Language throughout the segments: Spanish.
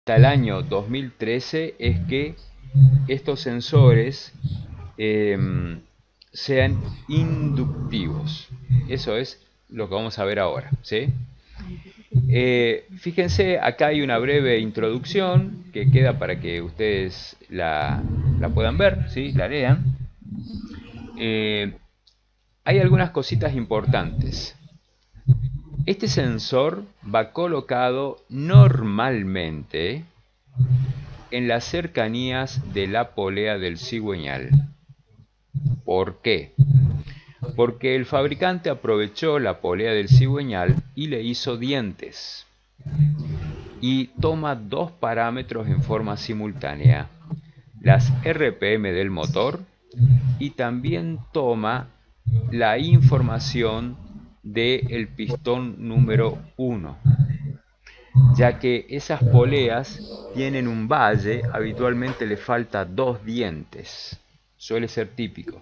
hasta el año 2013 es que estos sensores sean inductivos. Eso es lo que vamos a ver ahora, ¿sí? Fíjense, acá hay una breve introducción que queda para que ustedes la puedan ver, ¿sí? La lean. Eh, Hay algunas cositas importantes. Este sensor va colocado normalmente en las cercanías de la polea del cigüeñal. ¿Por qué? Porque el fabricante aprovechó la polea del cigüeñal y le hizo dientes. Y toma dos parámetros en forma simultánea, las RPM del motor y también toma la información del pistón número 1, ya que esas poleas tienen un valle, habitualmente le falta dos dientes, suele ser típico.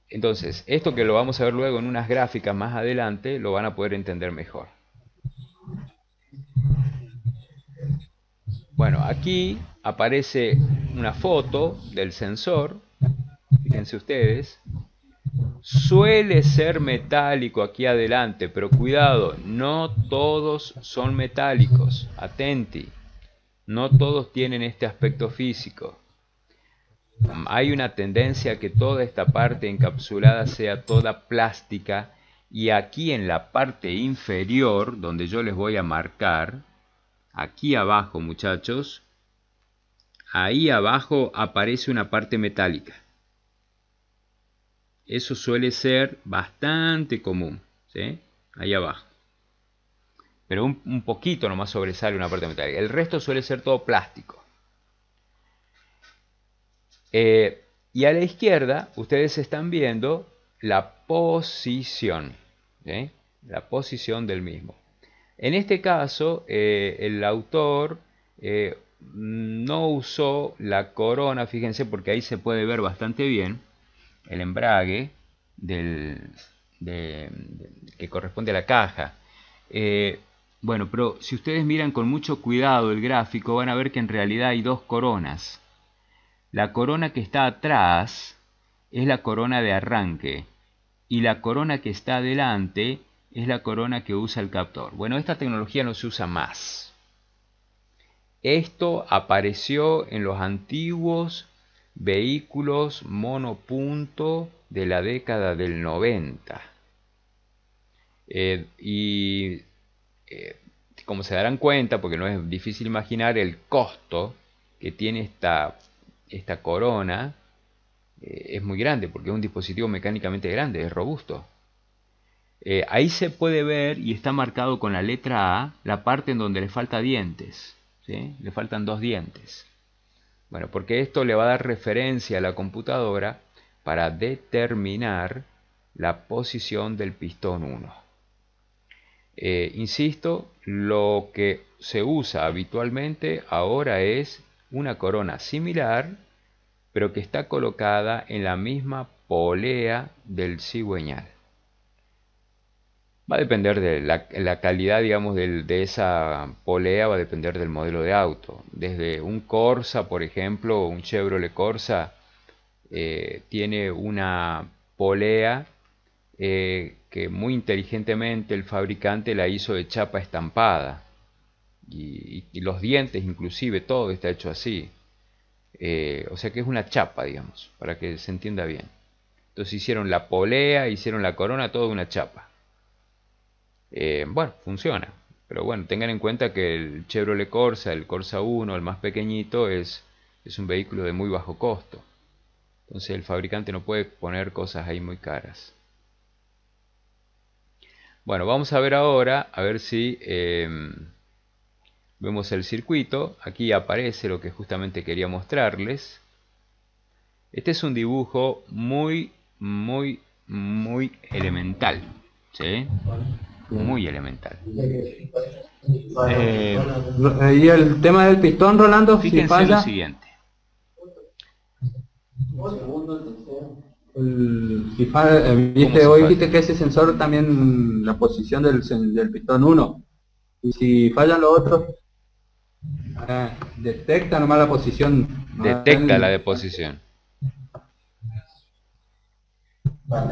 Entonces, esto que lo vamos a ver luego en unas gráficas más adelante, lo van a poder entender mejor. Bueno, aquí aparece una foto del sensor, fíjense ustedes. Suele ser metálico aquí adelante, pero cuidado, no todos son metálicos, atenti, no todos tienen este aspecto físico. Hay una tendencia a que toda esta parte encapsulada sea toda plástica, y aquí en la parte inferior, donde yo les voy a marcar, aquí abajo muchachos, ahí abajo aparece una parte metálica. Eso suele ser bastante común, ¿sí? Ahí abajo. Pero un poquito nomás sobresale una parte metálica. El resto suele ser todo plástico. Y a la izquierda ustedes están viendo la posición, ¿sí? La posición del mismo. En este caso, el autor no usó la corona, fíjense, porque ahí se puede ver bastante bien el embrague que corresponde a la caja. Bueno, pero si ustedes miran con mucho cuidado el gráfico, van a ver que en realidad hay dos coronas. La corona que está atrás es la corona de arranque, y la corona que está adelante es la corona que usa el captor. Bueno, esta tecnología no se usa más. Esto apareció en los antiguos vehículos monopunto de la década del 90. Como se darán cuenta, porque no es difícil imaginar el costo que tiene esta corona, es muy grande, porque es un dispositivo mecánicamente grande, es robusto. Ahí se puede ver, y está marcado con la letra A, la parte en donde le falta dientes, ¿sí? Le faltan dos dientes. Bueno, porque esto le va a dar referencia a la computadora para determinar la posición del pistón 1. Insisto, lo que se usa habitualmente ahora es una corona similar, pero que está colocada en la misma polea del cigüeñal. Va a depender de la calidad, digamos, de esa polea, va a depender del modelo de auto. Desde un Corsa, por ejemplo, un Chevrolet Corsa, tiene una polea que muy inteligentemente el fabricante la hizo de chapa estampada. Y los dientes, inclusive, todo está hecho así. O sea que es una chapa, digamos, para que se entienda bien. Entonces hicieron la polea, hicieron la corona, todo una chapa. Bueno, funciona. Pero bueno, tengan en cuenta que el Chevrolet Corsa, el Corsa 1, el más pequeñito, es un vehículo de muy bajo costo. Entonces el fabricante no puede poner cosas ahí muy caras. Bueno, vamos a ver ahora, a ver si vemos el circuito. Aquí aparece lo que justamente quería mostrarles. Este es un dibujo muy elemental, ¿sí? Muy elemental. Y el tema del pistón, Rolando, si Fíjense lo falla, siguiente. si falla, ¿Cómo viste, si hoy dijiste falla? que ese sensor también, la posición del pistón 1, y si fallan los otros, Detecta nomás la posición. Detecta la deposición.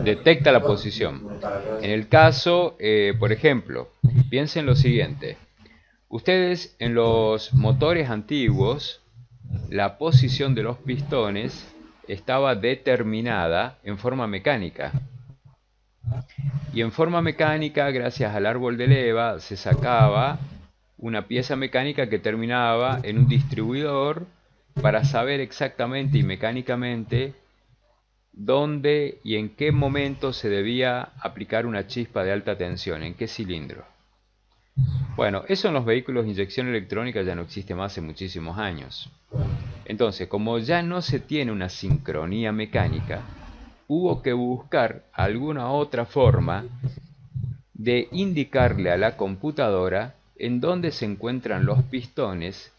Detecta la posición. En el caso, por ejemplo, piensen lo siguiente. Ustedes en los motores antiguos, la posición de los pistones estaba determinada en forma mecánica. Y en forma mecánica, gracias al árbol de leva, se sacaba una pieza mecánica que terminaba en un distribuidor para saber exactamente y mecánicamente dónde y en qué momento se debía aplicar una chispa de alta tensión, en qué cilindro. Bueno, eso en los vehículos de inyección electrónica ya no existe más hace muchísimos años. Entonces, como ya no se tiene una sincronía mecánica, hubo que buscar alguna otra forma de indicarle a la computadora en dónde se encuentran los pistones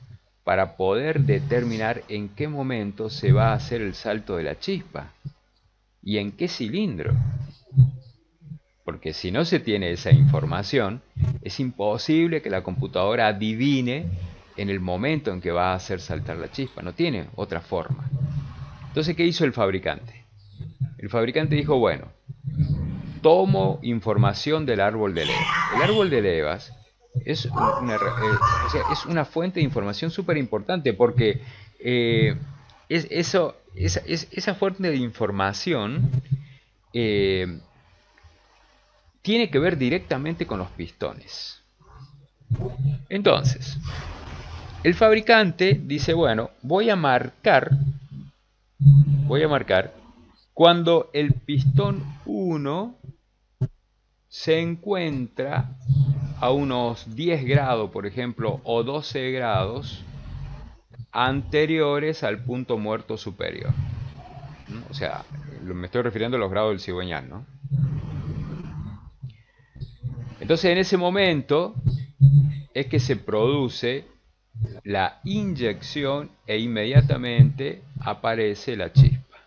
para poder determinar en qué momento se va a hacer el salto de la chispa y en qué cilindro. Porque si no se tiene esa información, es imposible que la computadora adivine en el momento en que va a hacer saltar la chispa. No tiene otra forma. Entonces, ¿qué hizo el fabricante? El fabricante dijo, bueno, tomo información del árbol de levas. El árbol de levas es es una fuente de información súper importante porque esa fuente de información tiene que ver directamente con los pistones. Entonces, el fabricante dice, bueno, voy a marcar cuando el pistón 1 se encuentra a unos 10 grados, por ejemplo, o 12 grados anteriores al punto muerto superior. O sea, me estoy refiriendo a los grados del cigüeñal, ¿no? Entonces, en ese momento es que se produce la inyección e inmediatamente aparece la chispa.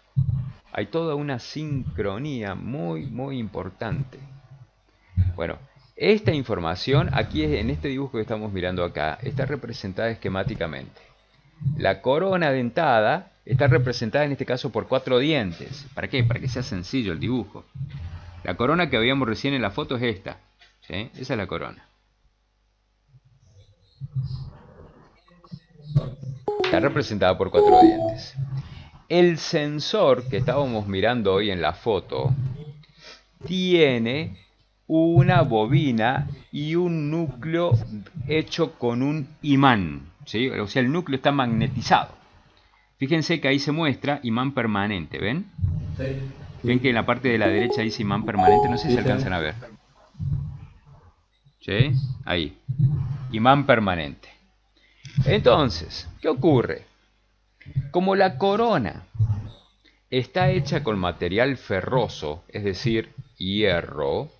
Hay toda una sincronía muy, muy importante. Bueno, esta información, aquí en este dibujo que estamos mirando acá, está representada esquemáticamente. La corona dentada está representada en este caso por 4 dientes. ¿Para qué? Para que sea sencillo el dibujo. La corona que veíamos recién en la foto es esta, ¿sí? Esa es la corona. Está representada por 4 dientes. El sensor que estábamos mirando hoy en la foto tiene una bobina y un núcleo hecho con un imán, ¿sí? O sea, el núcleo está magnetizado. Fíjense que ahí se muestra imán permanente, ¿ven? Sí. ¿Ven que en la parte de la derecha dice imán permanente? No sé si alcanzan a ver. ¿Sí? Ahí. Imán permanente. Entonces, ¿qué ocurre? Como la corona está hecha con material ferroso, es decir, hierro,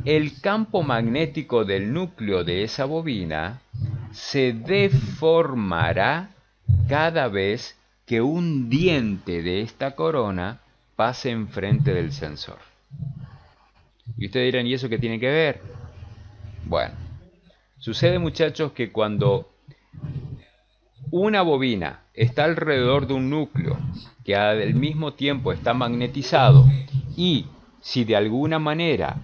el campo magnético del núcleo de esa bobina se deformará cada vez que un diente de esta corona pase enfrente del sensor. Y ustedes dirán, ¿y eso qué tiene que ver? Bueno, sucede, muchachos, que cuando una bobina está alrededor de un núcleo que al mismo tiempo está magnetizado y si de alguna manera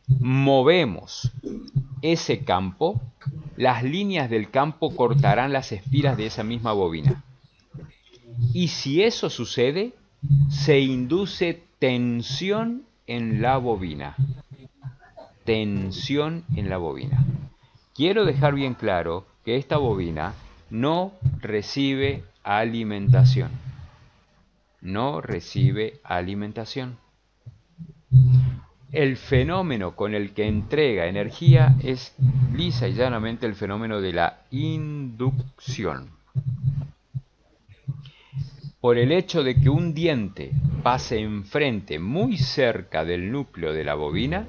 movemos ese campo, las líneas del campo cortarán las espiras de esa misma bobina. Y si eso sucede, se induce tensión en la bobina. Tensión en la bobina. Quiero dejar bien claro que esta bobina no recibe alimentación. No recibe alimentación. El fenómeno con el que entrega energía es lisa y llanamente el fenómeno de la inducción. Por el hecho de que un diente pase enfrente muy cerca del núcleo de la bobina,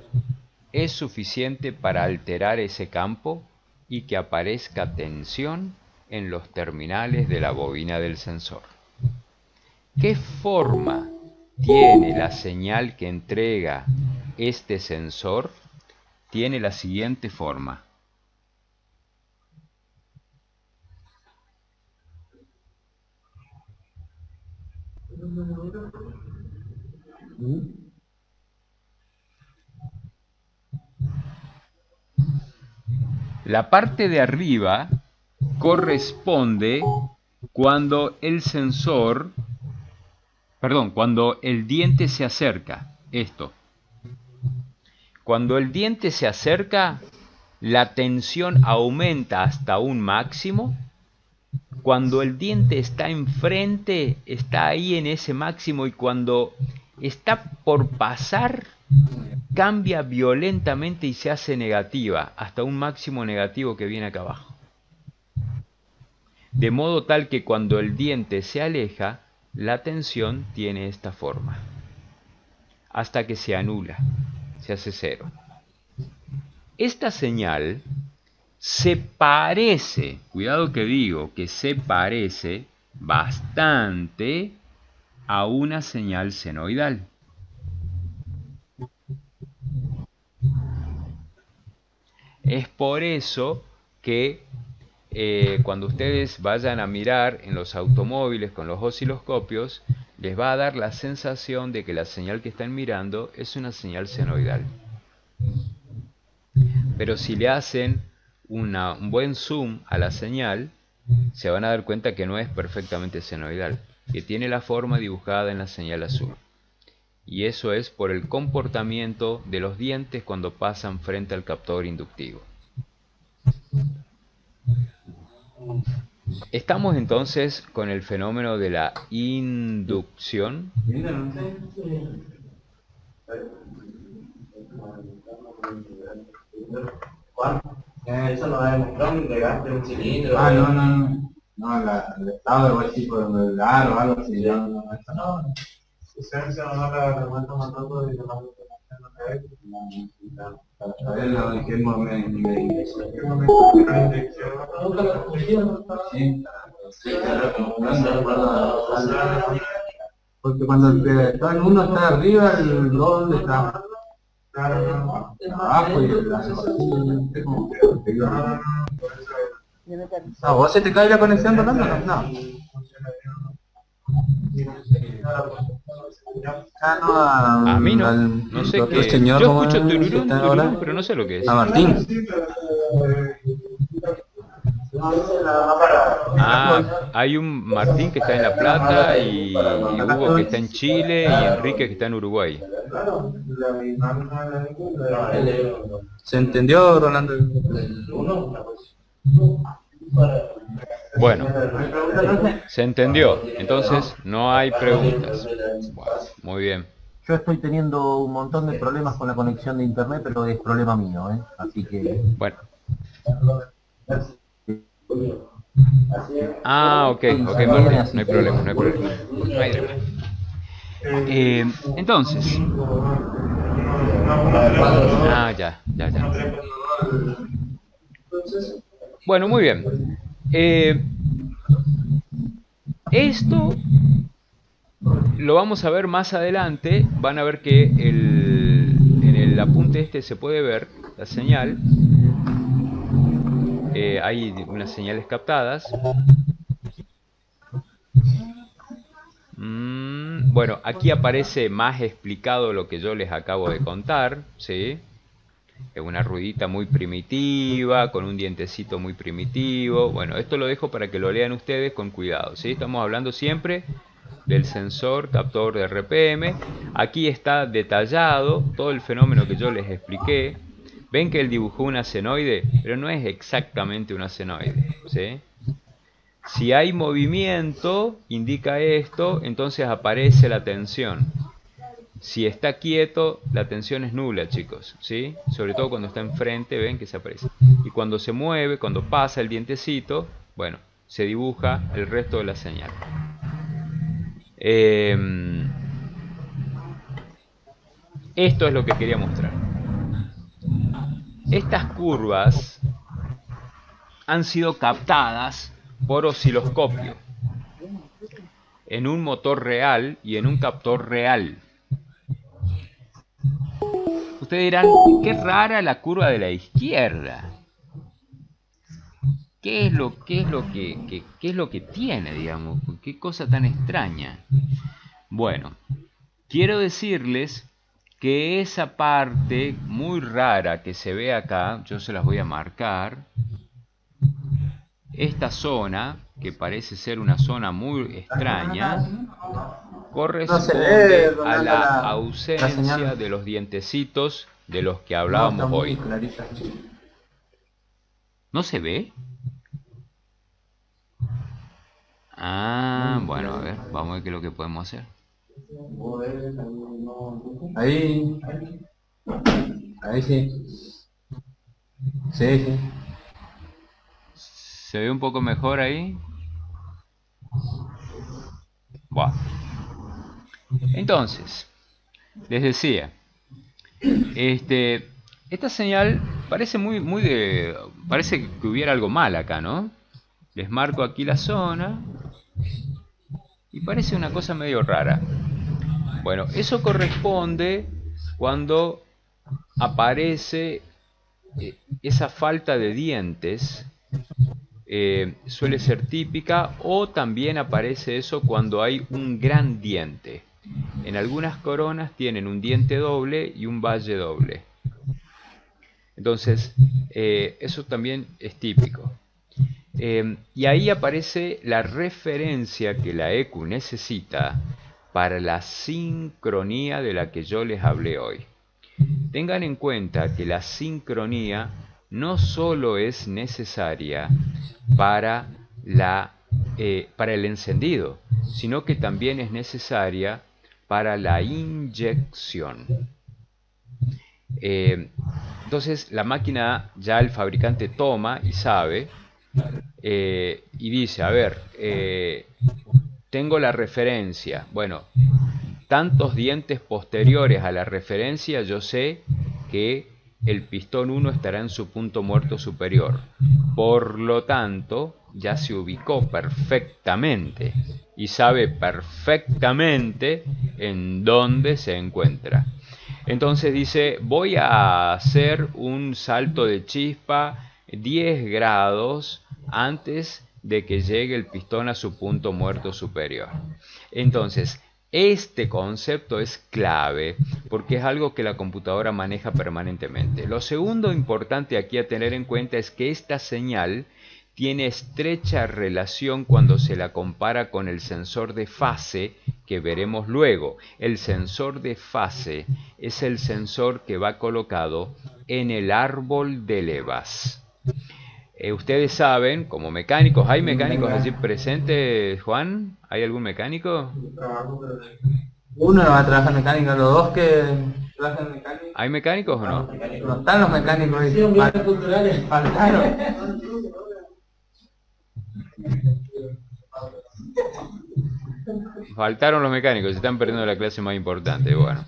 es suficiente para alterar ese campo y que aparezca tensión en los terminales de la bobina del sensor. ¿Qué forma tiene la señal que entrega este sensor? Tiene la siguiente forma. La parte de arriba corresponde cuando el sensor, perdón, cuando el diente se acerca. Esto. Cuando el diente se acerca, la tensión aumenta hasta un máximo. Cuando el diente está enfrente, está ahí en ese máximo, y cuando está por pasar, cambia violentamente y se hace negativa, hasta un máximo negativo que viene acá abajo. De modo tal que cuando el diente se aleja, la tensión tiene esta forma, hasta que se anula, se hace cero. Esta señal se parece, cuidado que digo que se parece bastante a una señal senoidal. Es por eso que cuando ustedes vayan a mirar en los automóviles con los osciloscopios, les va a dar la sensación de que la señal que están mirando es una señal senoidal. Pero si le hacen un buen zoom a la señal, se van a dar cuenta que no es perfectamente senoidal, que tiene la forma dibujada en la señal azul. Y eso es por el comportamiento de los dientes cuando pasan frente al captador inductivo. Estamos entonces con el fenómeno de la inducción. Eso lo ha demostrado un desgaste de un cilindro. No, el estado de buen tipo de modular o algo así. No. Esencia no la revuelta matando y demás. A ver, lo dijimos porque cuando uno está arriba, el doble está abajo y no, ¿vos se te cae la conexión, Rolando? No. A mí no, no sé qué. Señor, yo escucho tururún, pero no sé lo que es. A Martín. Hay un Martín que está en La Plata, y Hugo que está en Chile, y Enrique que está en Uruguay. ¿Se entendió, Rolando? Bueno, se entendió. Entonces no hay preguntas. Bueno, muy bien. Yo estoy teniendo un montón de problemas con la conexión de internet, pero es problema mío, ¿eh? Así que... Bueno. Ok, Martín, no hay problema, no hay problema. No hay drama. Entonces. Ya. Bueno, muy bien. Esto lo vamos a ver más adelante. Van a ver que en el apunte este se puede ver la señal. Hay unas señales captadas. Bueno, aquí aparece más explicado lo que yo les acabo de contar, ¿sí? Es una ruedita muy primitiva, con un dientecito muy primitivo. Bueno, esto lo dejo para que lo lean ustedes con cuidado, ¿sí? Estamos hablando siempre del sensor captador de RPM. Aquí está detallado todo el fenómeno que yo les expliqué. Ven que él dibujó una senoide, pero no es exactamente una senoide, ¿sí? Si hay movimiento, indica esto, entonces aparece la tensión. Si está quieto, la tensión es nula, chicos, ¿sí? Sobre todo cuando está enfrente, ven que se aparece. Y cuando se mueve, cuando pasa el dientecito, bueno, se dibuja el resto de la señal. Esto es lo que quería mostrar. Estas curvas han sido captadas por osciloscopio en un motor real y en un captor real. Ustedes dirán, qué rara la curva de la izquierda. ¿Qué es lo que tiene, digamos? ¿Qué cosa tan extraña? Bueno, quiero decirles que esa parte muy rara que se ve acá, yo se las voy a marcar. Esta zona, que parece ser una zona muy extraña, corresponde a la ausencia de los dientecitos de los que hablábamos hoy. ¿No se ve? Ah, bueno, a ver, vamos a ver qué es lo que podemos hacer. Ahí sí. Sí, sí. ¿Se ve un poco mejor ahí? Bueno. Entonces, les decía, esta señal parece parece que hubiera algo mal acá, ¿no? Les marco aquí la zona y parece una cosa medio rara. Bueno, eso corresponde cuando aparece esa falta de dientes. Suele ser típica, o también aparece eso cuando hay un gran diente. En algunas coronas tienen un diente doble y un valle doble. Entonces, eso también es típico. Y ahí aparece la referencia que la ECU necesita para la sincronía de la que yo les hablé hoy. Tengan en cuenta que la sincronía no solo es necesaria para el encendido, sino que también es necesaria para la inyección. Entonces la máquina, ya el fabricante toma y sabe y dice, a ver, tengo la referencia, bueno, tantos dientes posteriores a la referencia, yo sé que el pistón 1 estará en su punto muerto superior. Por lo tanto, ya se ubicó perfectamente y sabe perfectamente en dónde se encuentra. Entonces dice, voy a hacer un salto de chispa 10 grados antes de que llegue el pistón a su punto muerto superior. Entonces, este concepto es clave porque es algo que la computadora maneja permanentemente. Lo segundo importante aquí a tener en cuenta es que esta señal tiene estrecha relación cuando se la compara con el sensor de fase que veremos luego. El sensor de fase es el sensor que va colocado en el árbol de levas. Ustedes saben, como mecánicos, ¿hay mecánicos allí presentes, Juan? ¿Hay algún mecánico? Uno va a trabajar mecánica, los dos que trabajan mecánica. ¿Hay mecánicos o no? No están los mecánicos. Faltaron. Faltaron los mecánicos, se están perdiendo la clase más importante. Bueno.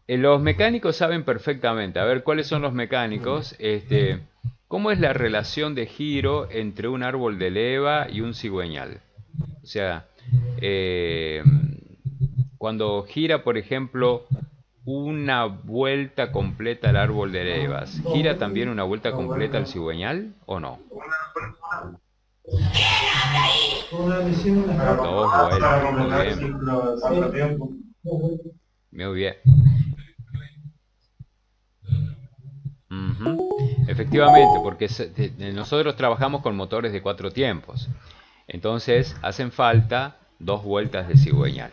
Los mecánicos saben perfectamente. A ver, ¿cuáles son los mecánicos? ¿Cómo es la relación de giro entre un árbol de leva y un cigüeñal? O sea, cuando gira, por ejemplo, una vuelta completa al árbol de levas, ¿gira también una vuelta completa al cigüeñal o no? Dos vueltas, muy bien. Muy bien. Efectivamente, porque nosotros trabajamos con motores de 4 tiempos. Entonces hacen falta 2 vueltas de cigüeñal.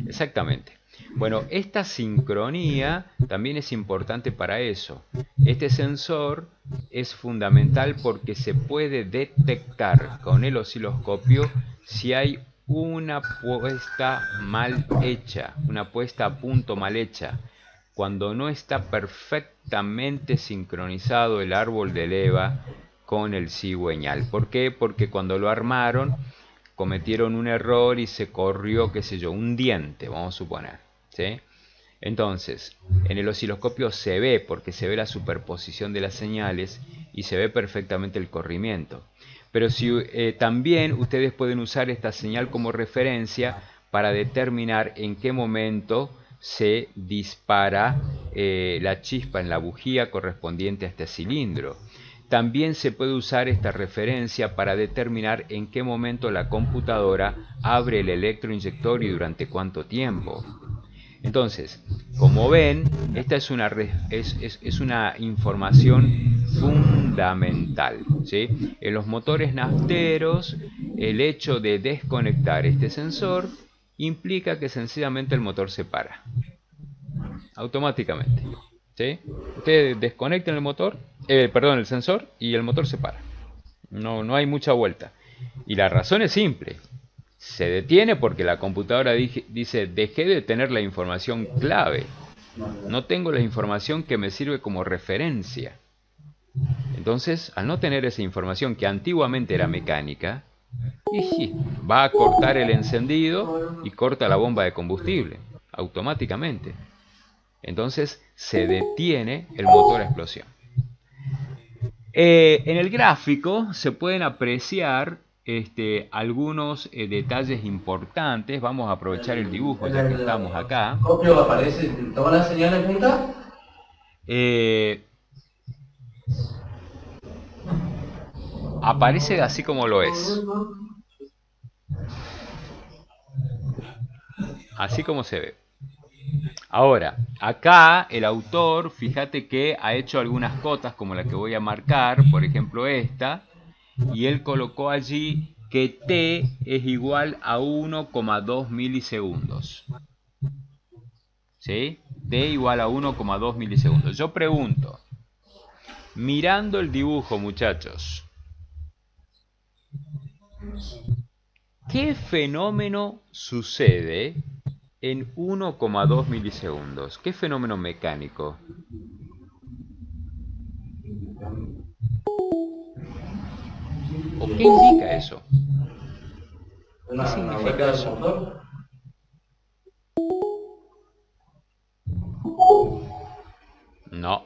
Exactamente. Bueno, esta sincronía también es importante para eso. Este sensor es fundamental porque se puede detectar con el osciloscopio si hay una puesta mal hecha, una puesta a punto mal hecha. Cuando no está perfectamente sincronizado el árbol de leva con el cigüeñal. ¿Por qué? Porque cuando lo armaron cometieron un error y se corrió, qué sé yo, un diente, vamos a suponer, ¿sí? Entonces, en el osciloscopio se ve, porque se ve la superposición de las señales y se ve perfectamente el corrimiento. Pero si, también ustedes pueden usar esta señal como referencia para determinar en qué momento se dispara la chispa en la bujía correspondiente a este cilindro. También se puede usar esta referencia para determinar en qué momento la computadora abre el electroinyector y durante cuánto tiempo. Entonces, como ven, esta es una información fundamental, ¿sí? En los motores nafteros, el hecho de desconectar este sensor implica que sencillamente el motor se para automáticamente, ¿sí? Ustedes desconectan el motor, el sensor, y el motor se para. No hay mucha vuelta. Y la razón es simple. Se detiene porque la computadora dice, dejé de tener la información clave. No tengo la información que me sirve como referencia. Entonces, al no tener esa información que antiguamente era mecánica, va a cortar el encendido y corta la bomba de combustible automáticamente. Entonces se detiene el motor a explosión. En el gráfico se pueden apreciar algunos detalles importantes. Vamos a aprovechar el dibujo ya que estamos acá. ¿Copio aparece todas las señales juntas? Aparece así como lo es. Así como se ve. Ahora, acá el autor, fíjate que ha hecho algunas cotas como la que voy a marcar, por ejemplo esta, y él colocó allí que t es igual a 1,2 milisegundos. ¿Sí? T igual a 1,2 milisegundos. Yo pregunto, mirando el dibujo, muchachos, ¿qué fenómeno sucede en 1,2 milisegundos? ¿Qué fenómeno mecánico? ¿O qué indica eso? ¿Qué significa eso? No.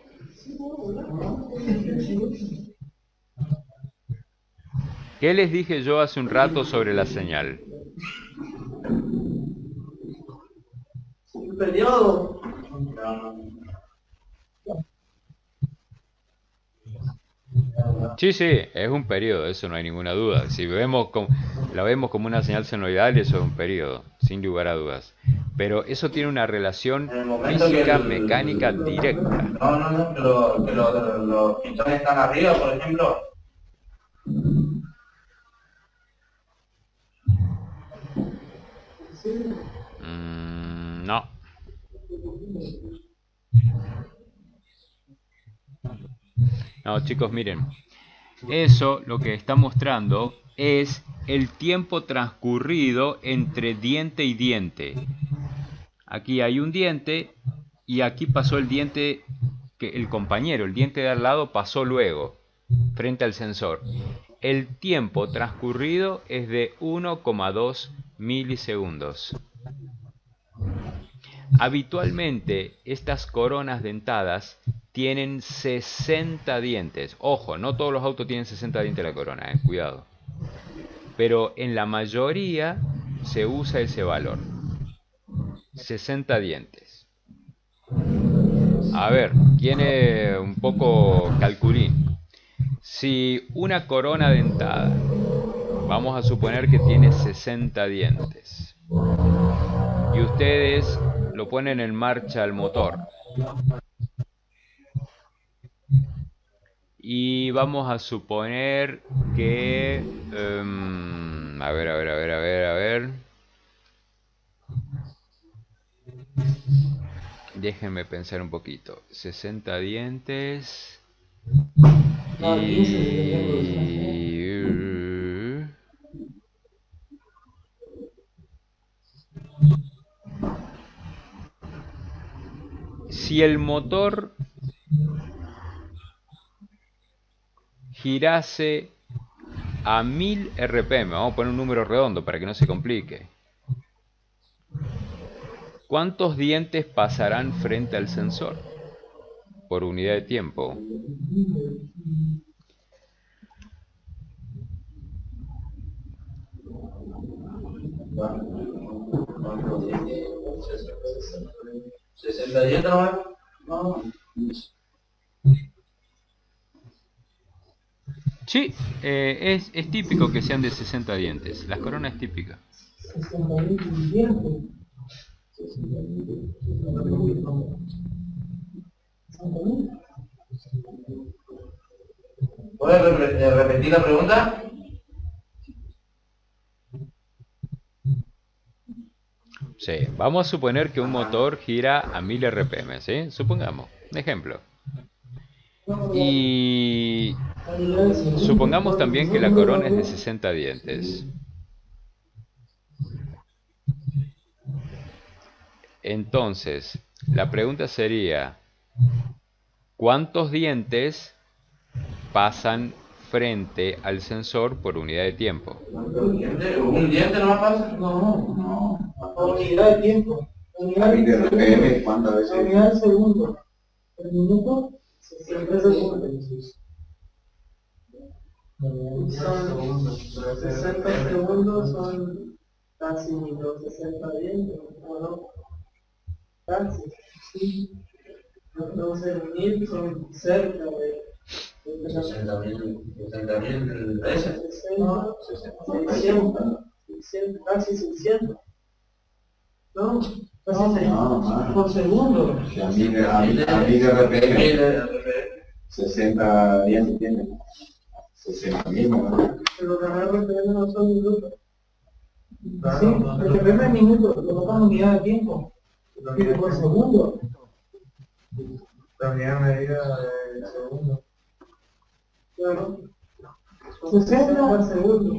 ¿Qué les dije yo hace un rato sobre la señal? Un periodo. Sí, es un periodo, eso no hay ninguna duda. Si la vemos como una señal senoidal, eso es un periodo, sin lugar a dudas. Pero eso tiene una relación física, mecánica directa. No, pero los pistones están arriba, por ejemplo. No. No, chicos, miren. Eso lo que está mostrando es el tiempo transcurrido entre diente y diente. Aquí hay un diente y aquí pasó el diente que el compañero, el diente de al lado pasó luego, frente al sensor. El tiempo transcurrido es de 1,2 milisegundos. Habitualmente estas coronas dentadas tienen 60 dientes. Ojo, no todos los autos tienen 60 dientes la corona, cuidado. Pero en la mayoría se usa ese valor. 60 dientes. A ver, tiene un poco calculín. Si una corona dentada, vamos a suponer que tiene 60 dientes, y ustedes lo ponen en marcha al motor, y vamos a suponer que a ver, déjenme pensar un poquito. 60 dientes y si el motor girase a 1000 RPM, vamos a poner un número redondo para que no se complique, ¿cuántos dientes pasarán frente al sensor por unidad de tiempo? Sí, es típico que sean de 60 dientes. Las coronas es típica. 60.000 dientes. ¿Puedes repetir la pregunta? Sí, vamos a suponer que un motor gira a 1000 RPM, ¿sí? Supongamos, un ejemplo. Y supongamos también que la corona es de 60 dientes. Entonces, la pregunta sería, ¿cuántos dientes pasan frente al sensor por unidad de tiempo? ¿Un diente no pasa? No. Unidad de tiempo. Unidad de RPM, ¿cuántas veces? Unidad de segundo. El minuto, 60 segundos. Son 60 segundos, son casi los 60 dientes, ¿o no? Casi, sí. Entonces, 1000 son cerca de 60.000 veces. 600, casi 600. ¿No? Casi 600 por segundo. A mí de RPM, 60 dientes tiene. 60.000, ¿no? Pero los RPM no son minutos. Sí, el RPM es minuto, lo tocamos unidad de tiempo. Y por segundo. La unidad medida de segundo. Claro. 60 por segundo.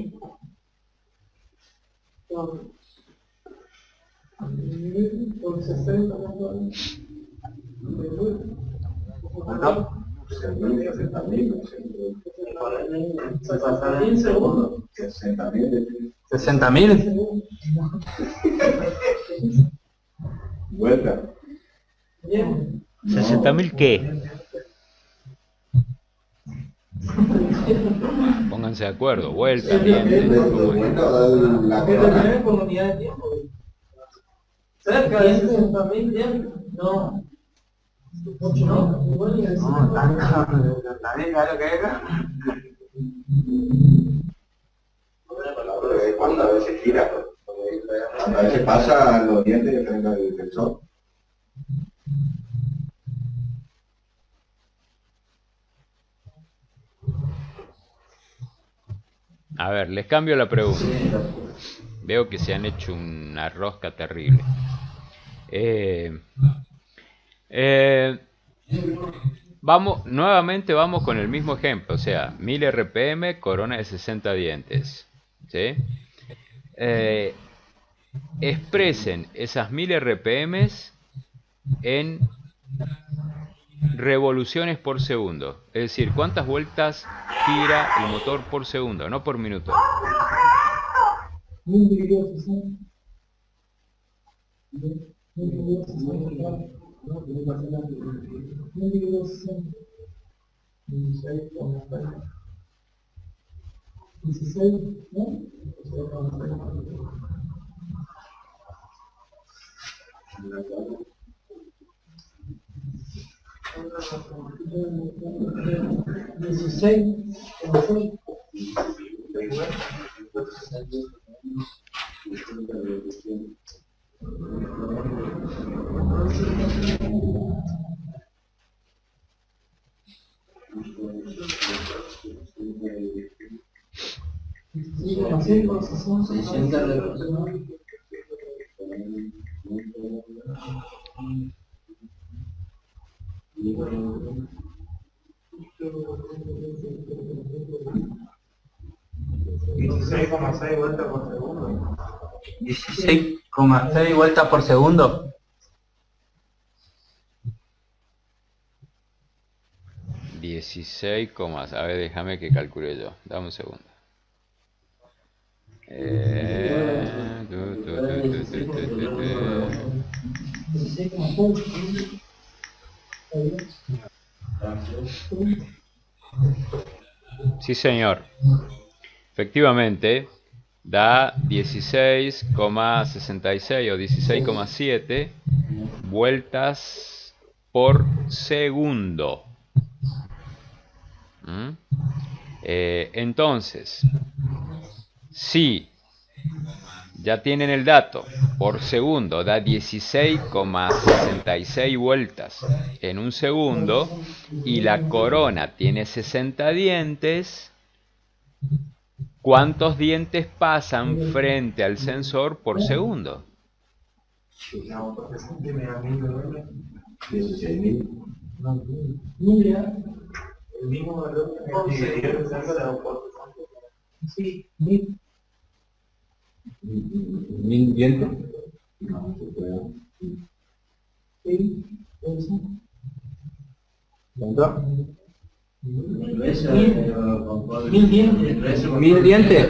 Por 60 ¿no? 60.000 segundos. 60.000. 60.000. Vuelta. Bien. ¿60.000 qué? Pónganse de acuerdo, vuelta, dientes. La con unidad de tiempo. Cerca de 60.000 dientes. No. No, también lo que era. ¿Cuántas veces gira? A veces pasa los dientes frente al sensor. A ver, les cambio la pregunta. Veo que se han hecho una rosca terrible. Nuevamente vamos con el mismo ejemplo, o sea, 1000 RPM, corona de 60 dientes. ¿Sí? Expresen esas 1000 RPMs en revoluciones por segundo. Es decir, cuántas vueltas gira el motor por segundo, no por minuto. Vueltas por segundo. 16,6 vueltas por segundo. 16, a ver, déjame que calcule yo. Dame un segundo. Sí, señor. Efectivamente, da 16,66 o 16,7 vueltas por segundo. Entonces, si ya tienen el dato, por segundo da 16,66 vueltas en un segundo y la corona tiene 60 dientes, ¿cuántos dientes pasan frente al sensor por segundo? ¿1000 dientes? No, se puede. Sí, ¿cuánto? 1000 dientes. 1000 dientes.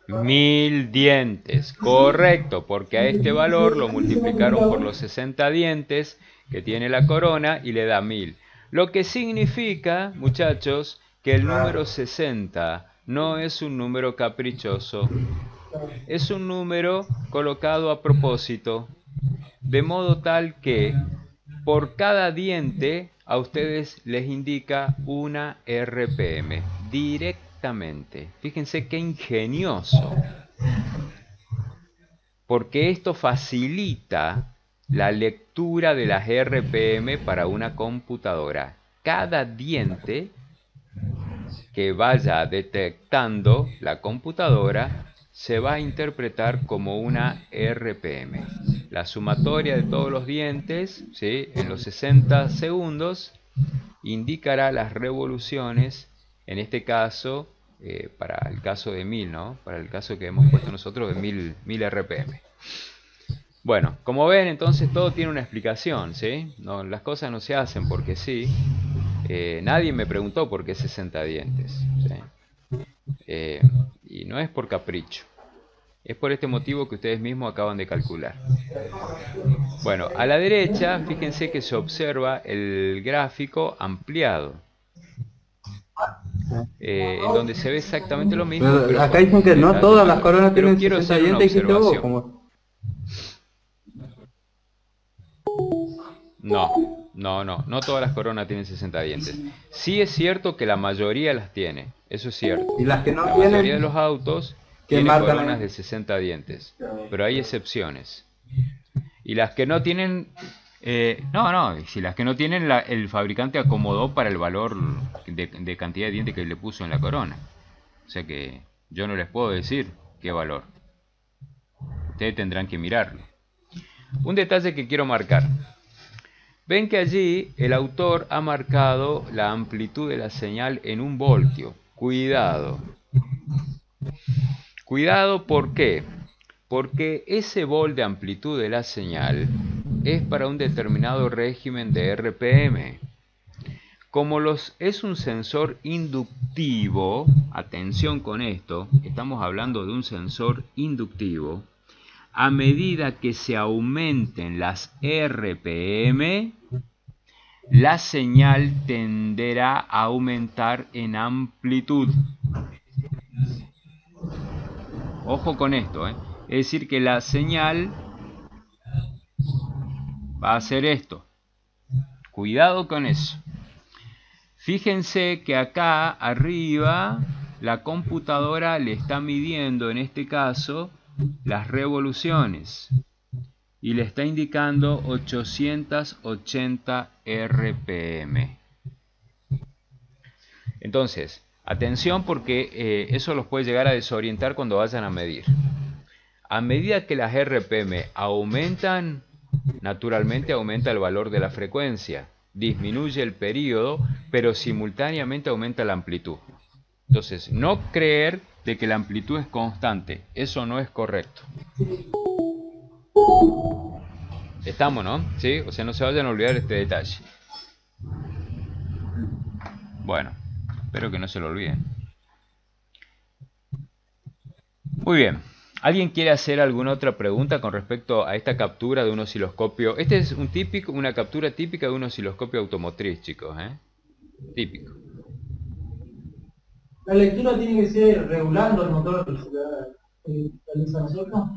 1000 dientes, correcto, porque a este valor lo multiplicaron por los 60 dientes que tiene la corona y le da 1000. Lo que significa, muchachos, que el número 60 no es un número caprichoso, es un número colocado a propósito, de modo tal que por cada diente a ustedes les indica una RPM directamente. Fíjense qué ingenioso, porque esto facilita la lectura de las RPM para una computadora. Cada diente que vaya detectando la computadora se va a interpretar como una RPM. La sumatoria de todos los dientes, ¿sí?, en los 60 segundos indicará las revoluciones, en este caso, para el caso de 1000, ¿no? Para el caso que hemos puesto nosotros de 1000 RPM. Bueno, como ven, entonces todo tiene una explicación, ¿sí? No, las cosas no se hacen porque sí. Nadie me preguntó por qué 60 dientes, ¿sí? Y no es por capricho. Es por este motivo que ustedes mismos acaban de calcular. Bueno, a la derecha, fíjense que se observa el gráfico ampliado. En donde se ve exactamente lo mismo. Pero acá dicen que no todas las coronas tienen 60 dientes, dijiste vos, como... No todas las coronas tienen 60 dientes. Sí es cierto que la mayoría las tiene, eso es cierto. ¿Y las que no la tienen? mayoría de los autos tienen coronas de 60 dientes, pero hay excepciones. Y las que no tienen... si las que no tienen, el fabricante acomodó para el valor de cantidad de dientes que le puso en la corona. O sea que yo no les puedo decir qué valor. Ustedes tendrán que mirarlo. Un detalle que quiero marcar. Ven que allí el autor ha marcado la amplitud de la señal en 1 voltio. Cuidado. Cuidado, ¿por qué? Porque ese volt de amplitud de la señal es para un determinado régimen de RPM. Como es un sensor inductivo, atención con esto, estamos hablando de un sensor inductivo, a medida que se aumenten las RPM, la señal tenderá a aumentar en amplitud. Ojo con esto, Es decir, que la señal va a hacer esto. Cuidado con eso. Fíjense que acá arriba la computadora le está midiendo, en este caso, las revoluciones. Y le está indicando 880 RPM. Entonces, atención porque eso los puede llegar a desorientar cuando vayan a medir. A medida que las RPM aumentan, naturalmente aumenta el valor de la frecuencia. Disminuye el periodo, pero simultáneamente aumenta la amplitud. Entonces, no creer de que la amplitud es constante. Eso no es correcto. Estamos, ¿no? ¿Sí? O sea, no se vayan a olvidar este detalle. Bueno, espero que no se lo olviden. Muy bien. ¿Alguien quiere hacer alguna otra pregunta con respecto a esta captura de un osciloscopio? Este es una captura típica de un osciloscopio automotriz, chicos, Típico. La lectura tiene que ser regulando el motor del sensor, ¿no?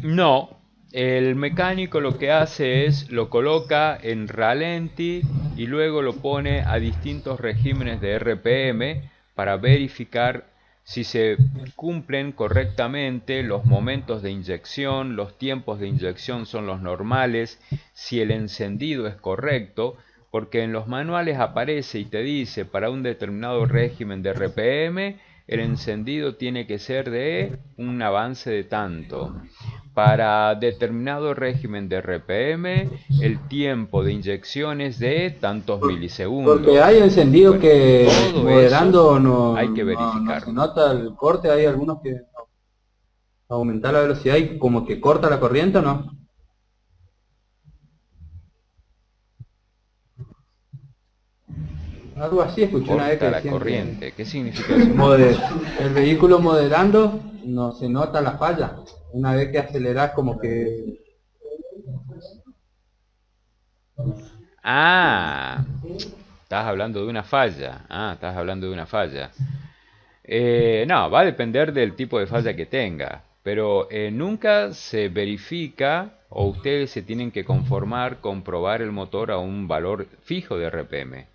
No, El mecánico lo que hace es lo coloca en ralenti y luego lo pone a distintos regímenes de RPM para verificar si se cumplen correctamente los momentos de inyección, los tiempos de inyección son los normales, si el encendido es correcto, porque en los manuales aparece y te dice para un determinado régimen de RPM el encendido tiene que ser de un avance de tanto. Para determinado régimen de RPM, el tiempo de inyección es de tantos milisegundos. Porque hay encendido bueno, que moderando no hay que verificar. No se nota el corte, hay algunos que aumentar la velocidad y como que corta la corriente, ¿o no? Algo así escuché una vez que la corriente. ¿Qué significa eso? El vehículo moderando no se nota la falla. Una vez que aceleras como que... Ah, estás hablando de una falla. Estás hablando de una falla. No, va a depender del tipo de falla que tenga. Pero nunca se verifica o ustedes se tienen que conformar con probar el motor a un valor fijo de RPM.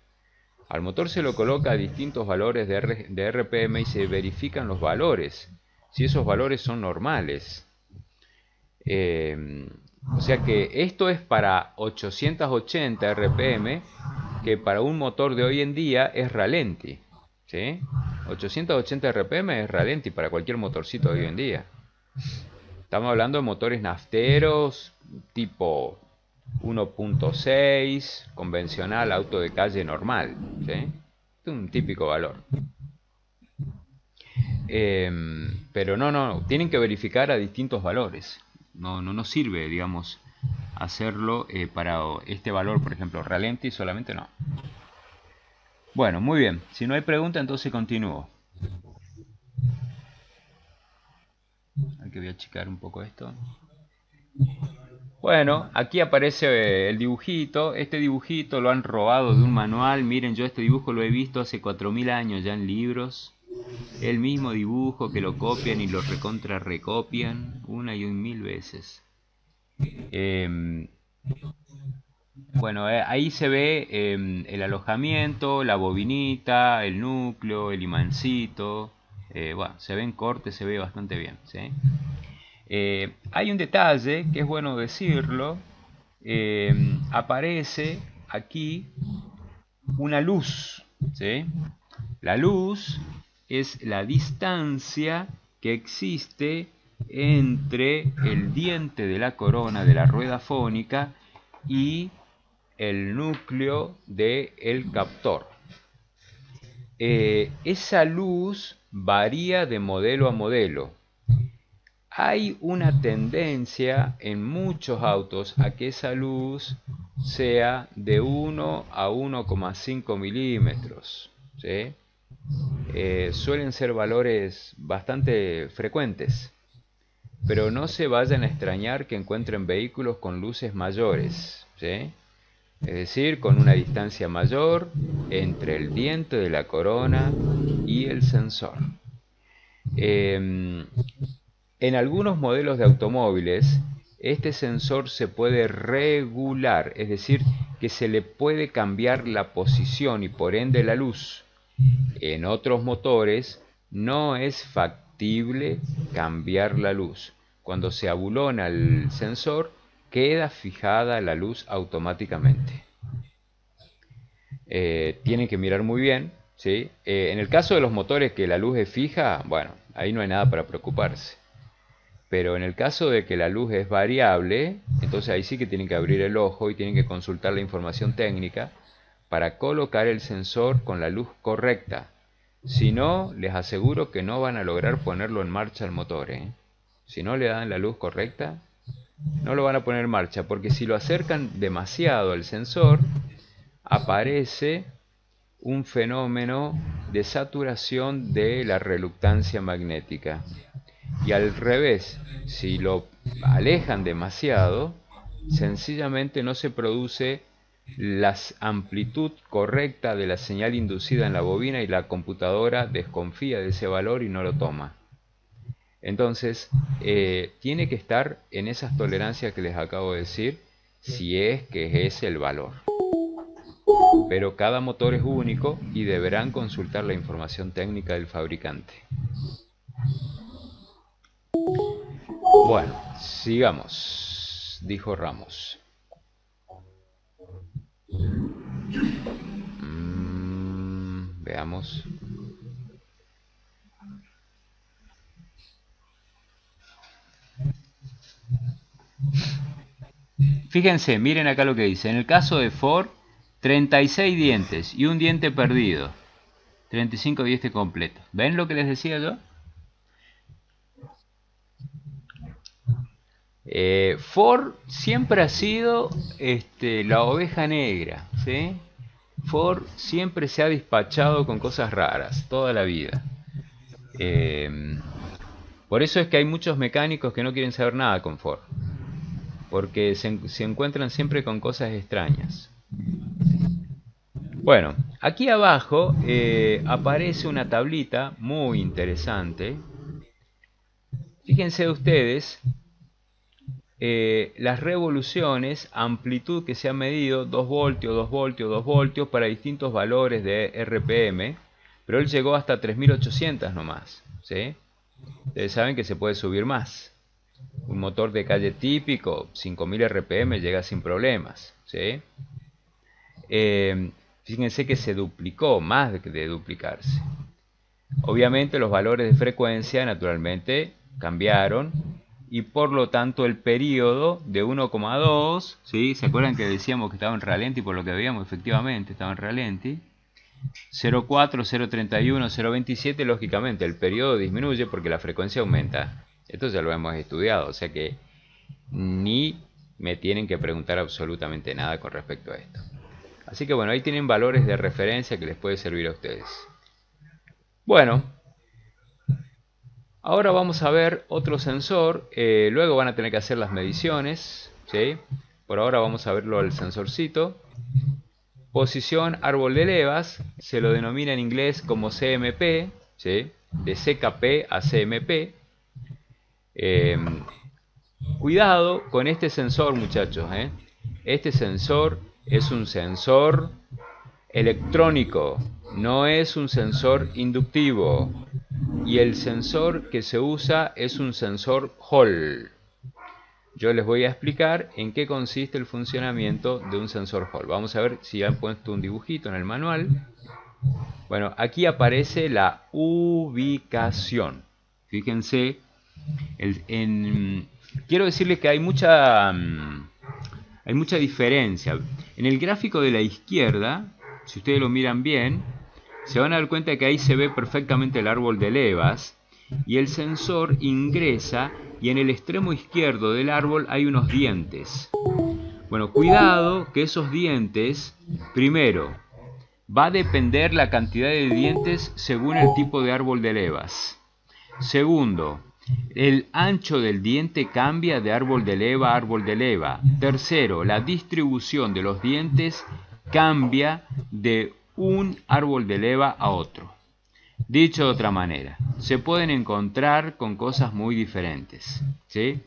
Al motor se lo coloca a distintos valores de RPM y se verifican los valores, si esos valores son normales. O sea que esto es para 880 RPM, que para un motor de hoy en día es ralenti. ¿Sí? 880 RPM es ralenti para cualquier motorcito de hoy en día. Estamos hablando de motores nafteros tipo 1.6, convencional, auto de calle normal, ¿sí? Es un típico valor. Pero no, tienen que verificar a distintos valores. No sirve, digamos, hacerlo para este valor, por ejemplo, ralenti solamente no. Bueno, muy bien. Si no hay pregunta, entonces continúo. Aquí voy a achicar un poco esto. Bueno, aquí aparece el dibujito. Este dibujito lo han robado de un manual. Miren, yo este dibujo lo he visto hace 4000 años ya en libros. El mismo dibujo que lo copian y lo recontra recopian una y mil veces. Bueno, ahí se ve el alojamiento, la bobinita, el núcleo, el imancito. Bueno, se ven cortes, se ve bastante bien, ¿sí? Hay un detalle que es bueno decirlo. Aparece aquí una luz, ¿sí? La luz es la distancia que existe entre el diente de la corona de la rueda fónica y el núcleo del captor. Esa luz varía de modelo a modelo. Hay una tendencia en muchos autos a que esa luz sea de 1 a 1,5 milímetros, ¿sí? Suelen ser valores bastante frecuentes, pero no se vayan a extrañar que encuentren vehículos con luces mayores, ¿sí? Es decir, con una distancia mayor entre el diente de la corona y el sensor. En algunos modelos de automóviles, este sensor se puede regular, es decir, que se le puede cambiar la posición y por ende la luz. En otros motores no es factible cambiar la luz. Cuando se abulona el sensor, queda fijada la luz automáticamente. Tienen que mirar muy bien, ¿sí? En el caso de los motores que la luz es fija, bueno, ahí no hay nada para preocuparse. Pero en el caso de que la luz es variable, entonces ahí sí que tienen que abrir el ojo y tienen que consultar la información técnica para colocar el sensor con la luz correcta. Si no, les aseguro que no van a lograr ponerlo en marcha el motor, ¿eh? Si no le dan la luz correcta, no lo van a poner en marcha, porque si lo acercan demasiado al sensor, aparece un fenómeno de saturación de la reluctancia magnética. Y al revés, si lo alejan demasiado, sencillamente no se produce la amplitud correcta de la señal inducida en la bobina y la computadora desconfía de ese valor y no lo toma. Entonces, tiene que estar en esas tolerancias que les acabo de decir, si es que es el valor. Pero cada motor es único y deberán consultar la información técnica del fabricante. Bueno, sigamos, dijo Ramos. Veamos. Fíjense, miren acá lo que dice. En el caso de Ford, 36 dientes y un diente perdido. 35 dientes completos. ¿Ven lo que les decía yo? Ford siempre ha sido la oveja negra, ¿sí? Ford siempre se ha despachado con cosas raras, toda la vida. Por eso es que hay muchos mecánicos que no quieren saber nada con Ford. Porque se encuentran siempre con cosas extrañas. Bueno, aquí abajo aparece una tablita muy interesante. Fíjense ustedes las revoluciones, amplitud que se ha medido, 2 voltios, 2 voltios, 2 voltios para distintos valores de RPM, pero él llegó hasta 3800 nomás, ¿sí? Ustedes saben que se puede subir más. Un motor de calle típico, 5000 RPM llega sin problemas, ¿sí? Fíjense que se duplicó, más de duplicarse. Obviamente los valores de frecuencia naturalmente cambiaron y por lo tanto el periodo de 1,2, ¿sí? ¿Se acuerdan que decíamos que estaba en ralenti? Por lo que veíamos, efectivamente estaba en ralenti. 0,4, 0,31, 0,27, lógicamente el periodo disminuye porque la frecuencia aumenta. Esto ya lo hemos estudiado, o sea que ni me tienen que preguntar absolutamente nada con respecto a esto. Así que bueno, ahí tienen valores de referencia que les puede servir a ustedes. Bueno, ahora vamos a ver otro sensor. Luego van a tener que hacer las mediciones, ¿sí? Por ahora vamos a verlo al sensorcito. Posición árbol de levas, se lo denomina en inglés como CMP, ¿sí? De CKP a CMP. Cuidado con este sensor, muchachos, ¿eh? Este sensor es un sensor electrónico, no es un sensor inductivo. Y el sensor que se usa es un sensor Hall. Yo les voy a explicar en qué consiste el funcionamiento de un sensor Hall. Vamos a ver si han puesto un dibujito en el manual. Bueno, aquí aparece la ubicación. Fíjense, quiero decirles que hay mucha diferencia. En el gráfico de la izquierda, si ustedes lo miran bien, se van a dar cuenta que ahí se ve perfectamente el árbol de levas y el sensor ingresa y en el extremo izquierdo del árbol hay unos dientes. Bueno, cuidado que esos dientes, primero, va a depender la cantidad de dientes según el tipo de árbol de levas. Segundo, el ancho del diente cambia de árbol de leva a árbol de leva. Tercero, la distribución de los dientes cambia de un árbol de leva a otro. Dicho de otra manera, se pueden encontrar con cosas muy diferentes, ¿sí?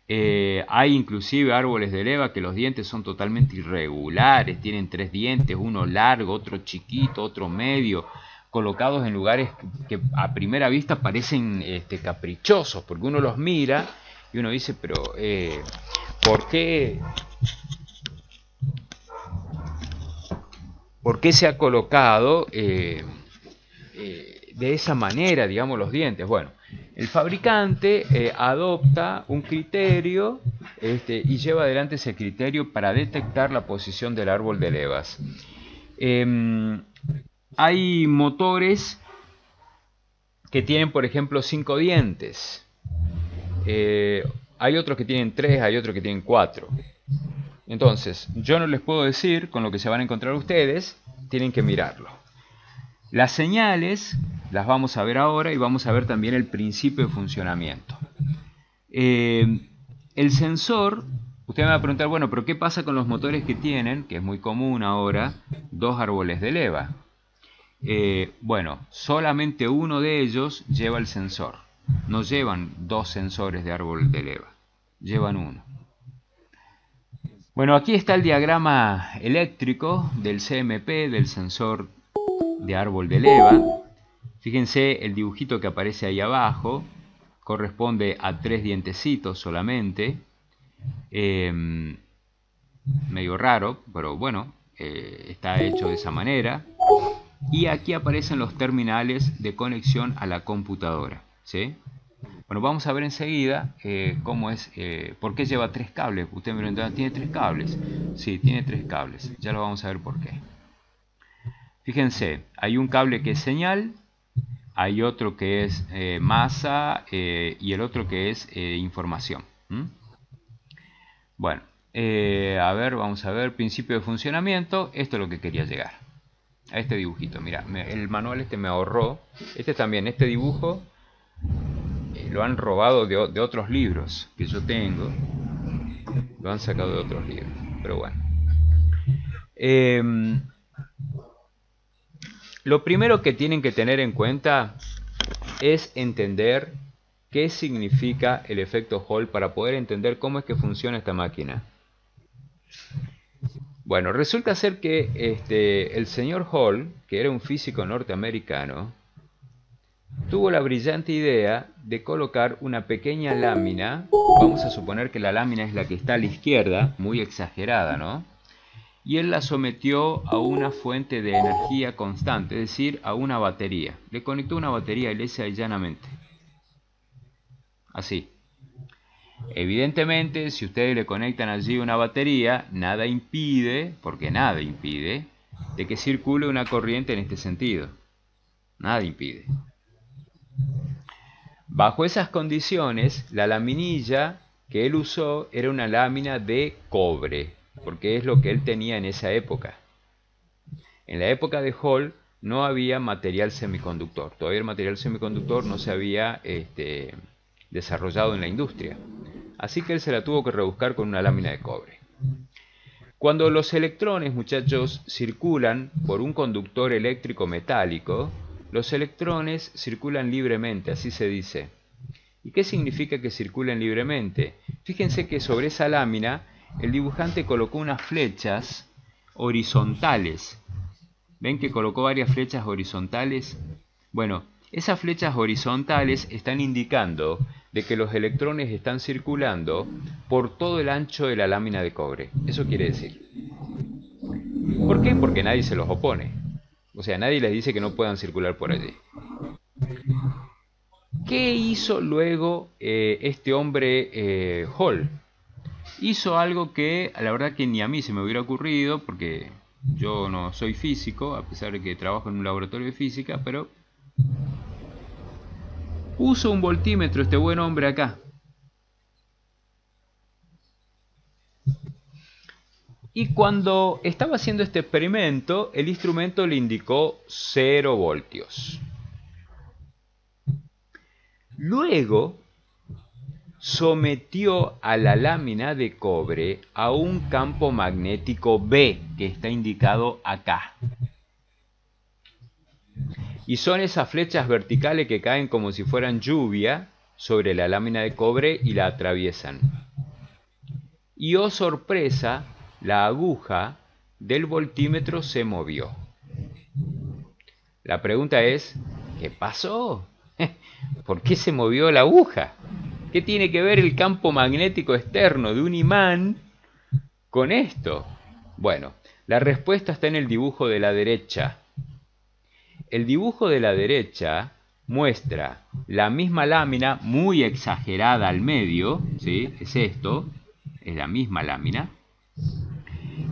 Hay inclusive árboles de leva que los dientes son totalmente irregulares, tienen 3 dientes, uno largo, otro chiquito, otro medio, colocados en lugares que a primera vista parecen caprichosos, porque uno los mira y uno dice, pero ¿por qué se ha colocado de esa manera, digamos, los dientes? Bueno, el fabricante adopta un criterio y lleva adelante ese criterio para detectar la posición del árbol de levas. Hay motores que tienen, por ejemplo, 5 dientes. Hay otros que tienen 3, hay otros que tienen 4. Entonces, yo no les puedo decir con lo que se van a encontrar ustedes, tienen que mirarlo. Las señales las vamos a ver ahora y vamos a ver también el principio de funcionamiento. El sensor, usted me va a preguntar, bueno, pero ¿qué pasa con los motores que tienen, que es muy común ahora, 2 árboles de leva? Bueno, solamente uno de ellos lleva el sensor, no llevan 2 sensores de árbol de leva, llevan uno. Bueno, aquí está el diagrama eléctrico del CMP, del sensor de árbol de leva. Fíjense el dibujito que aparece ahí abajo, corresponde a 3 dientecitos solamente. Medio raro, pero bueno, está hecho de esa manera. Y aquí aparecen los terminales de conexión a la computadora, ¿sí? Bueno, vamos a ver enseguida cómo es, por qué lleva 3 cables. Usted me pregunta, ¿tiene 3 cables? Sí, tiene 3 cables. Ya lo vamos a ver por qué. Fíjense, hay un cable que es señal, hay otro que es masa y el otro que es información. Bueno, a ver, vamos a ver, principio de funcionamiento. Esto es lo que quería llegar. A este dibujito, mira, el manual este me ahorró. Este también, este dibujo lo han robado de otros libros que yo tengo. Lo han sacado de otros libros, pero bueno. Lo primero que tienen que tener en cuenta es entender qué significa el efecto Hall para poder entender cómo es que funciona esta máquina. Bueno, resulta ser que el señor Hall, que era un físico norteamericano, tuvo la brillante idea de colocar una pequeña lámina. Vamos a suponer que la lámina es la que está a la izquierda, muy exagerada, ¿no? Y él la sometió a una fuente de energía constante, es decir, a una batería. Le conectó una batería lisa y llanamente. Así. Evidentemente, si ustedes le conectan allí una batería, nada impide, porque nada impide, de que circule una corriente en este sentido. Nada impide. Bajo esas condiciones, la laminilla que él usó era una lámina de cobre, porque es lo que él tenía en esa época. En la época de Hall no había material semiconductor. Todavía el material semiconductor no se había desarrollado en la industria. Así que él se la tuvo que rebuscar con una lámina de cobre. Cuando los electrones, muchachos, circulan por un conductor eléctrico metálico, los electrones circulan libremente, así se dice. ¿Y qué significa que circulen libremente? Fíjense que sobre esa lámina el dibujante colocó unas flechas horizontales. ¿Ven que colocó varias flechas horizontales? Bueno, esas flechas horizontales están indicando de que los electrones están circulando por todo el ancho de la lámina de cobre. Eso quiere decir. ¿Por qué? Porque nadie se los opone. O sea, nadie les dice que no puedan circular por allí. ¿Qué hizo luego este hombre Hall? Hizo algo que la verdad que ni a mí se me hubiera ocurrido, porque yo no soy físico, a pesar de que trabajo en un laboratorio de física, pero puso un voltímetro este buen hombre acá. Y cuando estaba haciendo este experimento, el instrumento le indicó 0 voltios. Luego sometió a la lámina de cobre a un campo magnético B, que está indicado acá. Y son esas flechas verticales que caen como si fueran lluvia sobre la lámina de cobre y la atraviesan. Y oh sorpresa, la aguja del voltímetro se movió. La pregunta es, ¿qué pasó? ¿Por qué se movió la aguja? ¿Qué tiene que ver el campo magnético externo de un imán con esto? Bueno, la respuesta está en el dibujo de la derecha. El dibujo de la derecha muestra la misma lámina muy exagerada al medio, ¿sí? Es esto, es la misma lámina.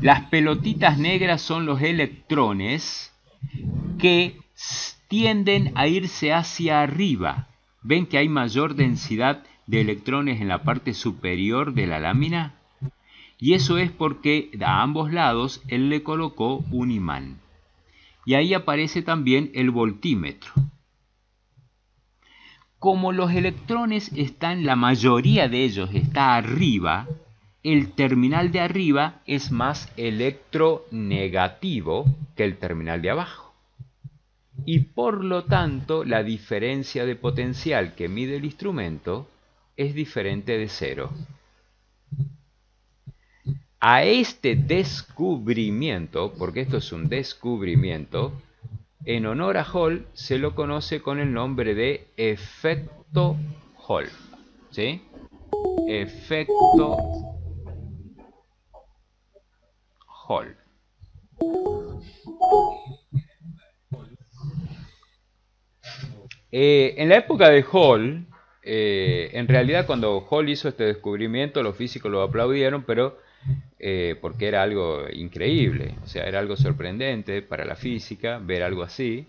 Las pelotitas negras son los electrones que tienden a irse hacia arriba. ¿Ven que hay mayor densidad de electrones en la parte superior de la lámina? Y eso es porque a ambos lados él le colocó un imán. Y ahí aparece también el voltímetro. Como los electrones están, la mayoría de ellos está arriba, el terminal de arriba es más electronegativo que el terminal de abajo. y por lo tanto la diferencia de potencial que mide el instrumento es diferente de cero. A este descubrimiento, porque esto es un descubrimiento, en honor a Hall se lo conoce con el nombre de efecto Hall. ¿Sí? Efecto Hall. En la época de Hall, en realidad cuando Hall hizo este descubrimiento, los físicos lo aplaudieron, pero porque era algo increíble, o sea, era algo sorprendente para la física ver algo así.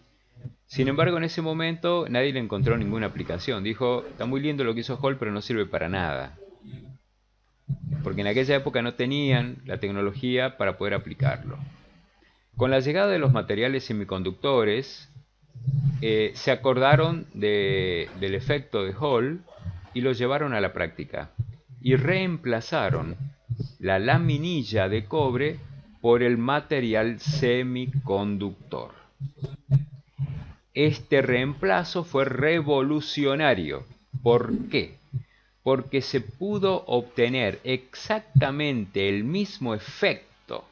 Sin embargo, en ese momento nadie le encontró ninguna aplicación. Dijo, está muy lindo lo que hizo Hall, pero no sirve para nada. Porque en aquella época no tenían la tecnología para poder aplicarlo. Con la llegada de los materiales semiconductores, se acordaron del efecto de Hall y lo llevaron a la práctica. Y reemplazaron la laminilla de cobre por el material semiconductor. Este reemplazo fue revolucionario. ¿Por qué? Porque se pudo obtener exactamente el mismo efecto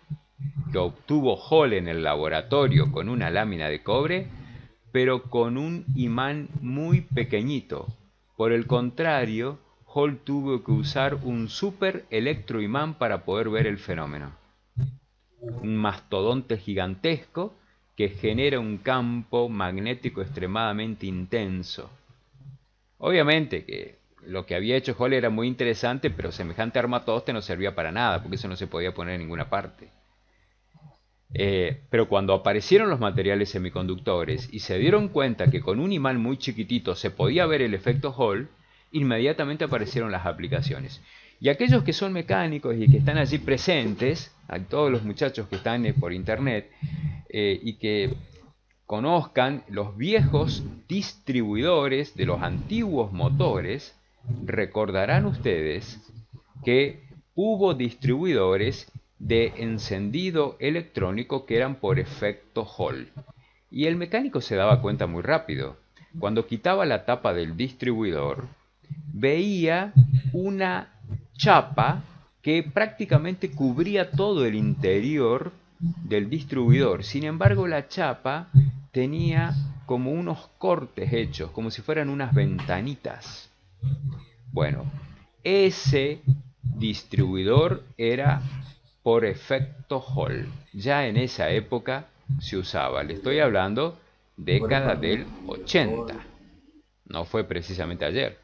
que obtuvo Hall en el laboratorio con una lámina de cobre, pero con un imán muy pequeñito. Por el contrario, Hall tuvo que usar un super electroimán para poder ver el fenómeno. Un mastodonte gigantesco que genera un campo magnético extremadamente intenso. Obviamente que lo que había hecho Hall era muy interesante, pero semejante armatoste no servía para nada, porque eso no se podía poner en ninguna parte. Pero cuando aparecieron los materiales semiconductores y se dieron cuenta que con un imán muy chiquitito se podía ver el efecto Hall, inmediatamente aparecieron las aplicaciones. Y aquellos que son mecánicos y que están allí presentes, a todos los muchachos que están por internet y que conozcan los viejos distribuidores de los antiguos motores, recordarán ustedes que hubo distribuidores de encendido electrónico que eran por efecto Hall. Y el mecánico se daba cuenta muy rápido. Cuando quitaba la tapa del distribuidor, veía una chapa que prácticamente cubría todo el interior del distribuidor. Sin embargo, la chapa tenía como unos cortes hechos, como si fueran unas ventanitas. Bueno, ese distribuidor era por efecto Hall. Ya en esa época se usaba. Le estoy hablando década del 80. No fue precisamente ayer.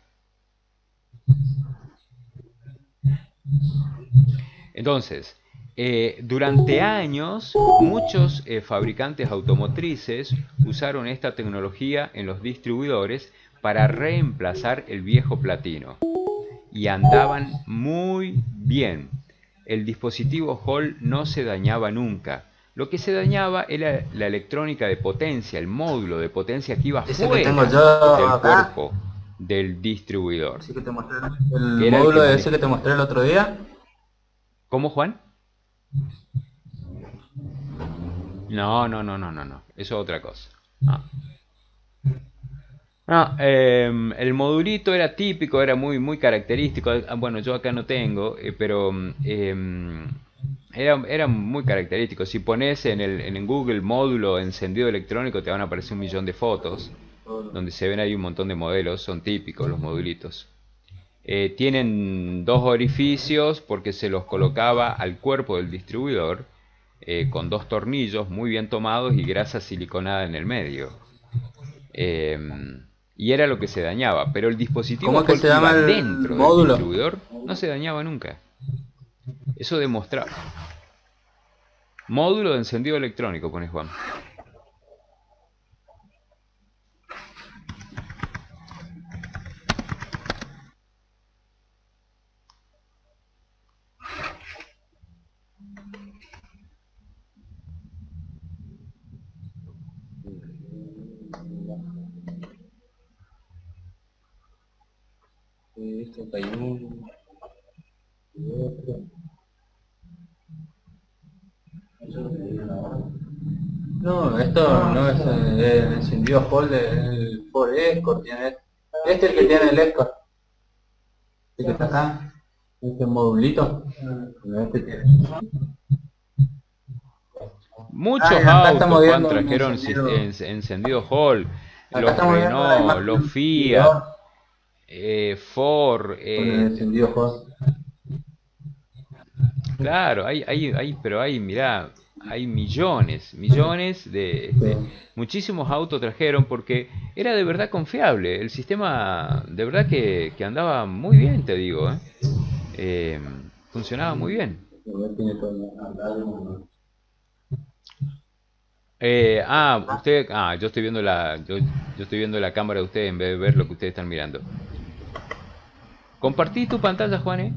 Entonces, durante años, muchos fabricantes automotrices usaron esta tecnología en los distribuidores para reemplazar el viejo platino. Y andaban muy bien. El dispositivo Hall no se dañaba nunca. Lo que se dañaba era la electrónica de potencia, el módulo de potencia que iba fuera del cuerpo del distribuidor. ¿Sí que te mostré el módulo de ese que te mostré el otro día? ¿Cómo, Juan? No. Eso es otra cosa. El modulito era típico, era muy característico. Bueno, yo acá no tengo, pero era muy característico. Si pones en Google módulo encendido electrónico, te van a aparecer 1.000.000 de fotos, donde se ven ahí un montón de modelos, son típicos los modulitos. Tienen dos orificios porque se los colocaba al cuerpo del distribuidor, con dos tornillos muy bien tomados y grasa siliconada en el medio. Y era lo que se dañaba, pero el dispositivo ¿Cómo que se llama el dentro módulo del distribuidor no se dañaba nunca. Eso demostraba. Módulo de encendido electrónico, pone Juan. Esto hay uno y otro. Eso es lo que digo ahora. No, esto no es el encendido Hall del Ford Escort, tiene este es el que tiene el Escort. Este que está acá, este modulito. Este tiene. Muchos Acá estamos autos, Juan, viendo un trajeron encendido. encendido Hall, Acá los estamos viendo la Renault, imagen los del Fiat, encendidor Ford, con el encendido Hall. claro, pero hay, mirá, hay millones muchísimos autos trajeron porque era de verdad confiable, el sistema de verdad que andaba muy bien, te digo, ¿eh? Eh, funcionaba muy bien. Yo estoy viendo la cámara de ustedes en vez de ver lo que ustedes están mirando. Compartí tu pantalla, Juan, ¿eh?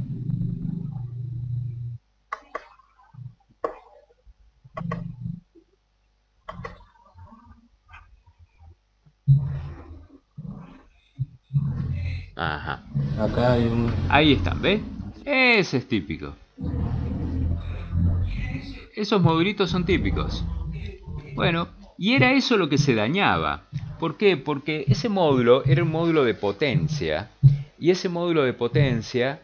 Ajá. Acá hay un... Ahí están, ¿ves? Ese es típico. Esos modulitos son típicos. Bueno, y era eso lo que se dañaba. ¿Por qué? Porque ese módulo era un módulo de potencia, y ese módulo de potencia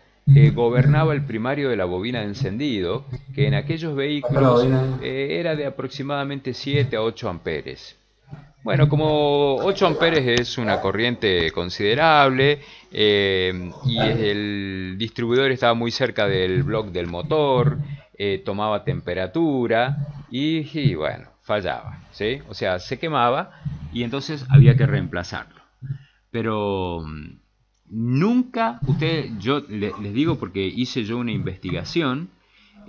gobernaba el primario de la bobina de encendido, que en aquellos vehículos era de aproximadamente 7 a 8 amperes. Bueno, como 8 amperes es una corriente considerable, y el distribuidor estaba muy cerca del bloque del motor, tomaba temperatura y bueno, fallaba, ¿sí? O sea, se quemaba y entonces había que reemplazarlo. Pero nunca, yo les digo porque hice yo una investigación,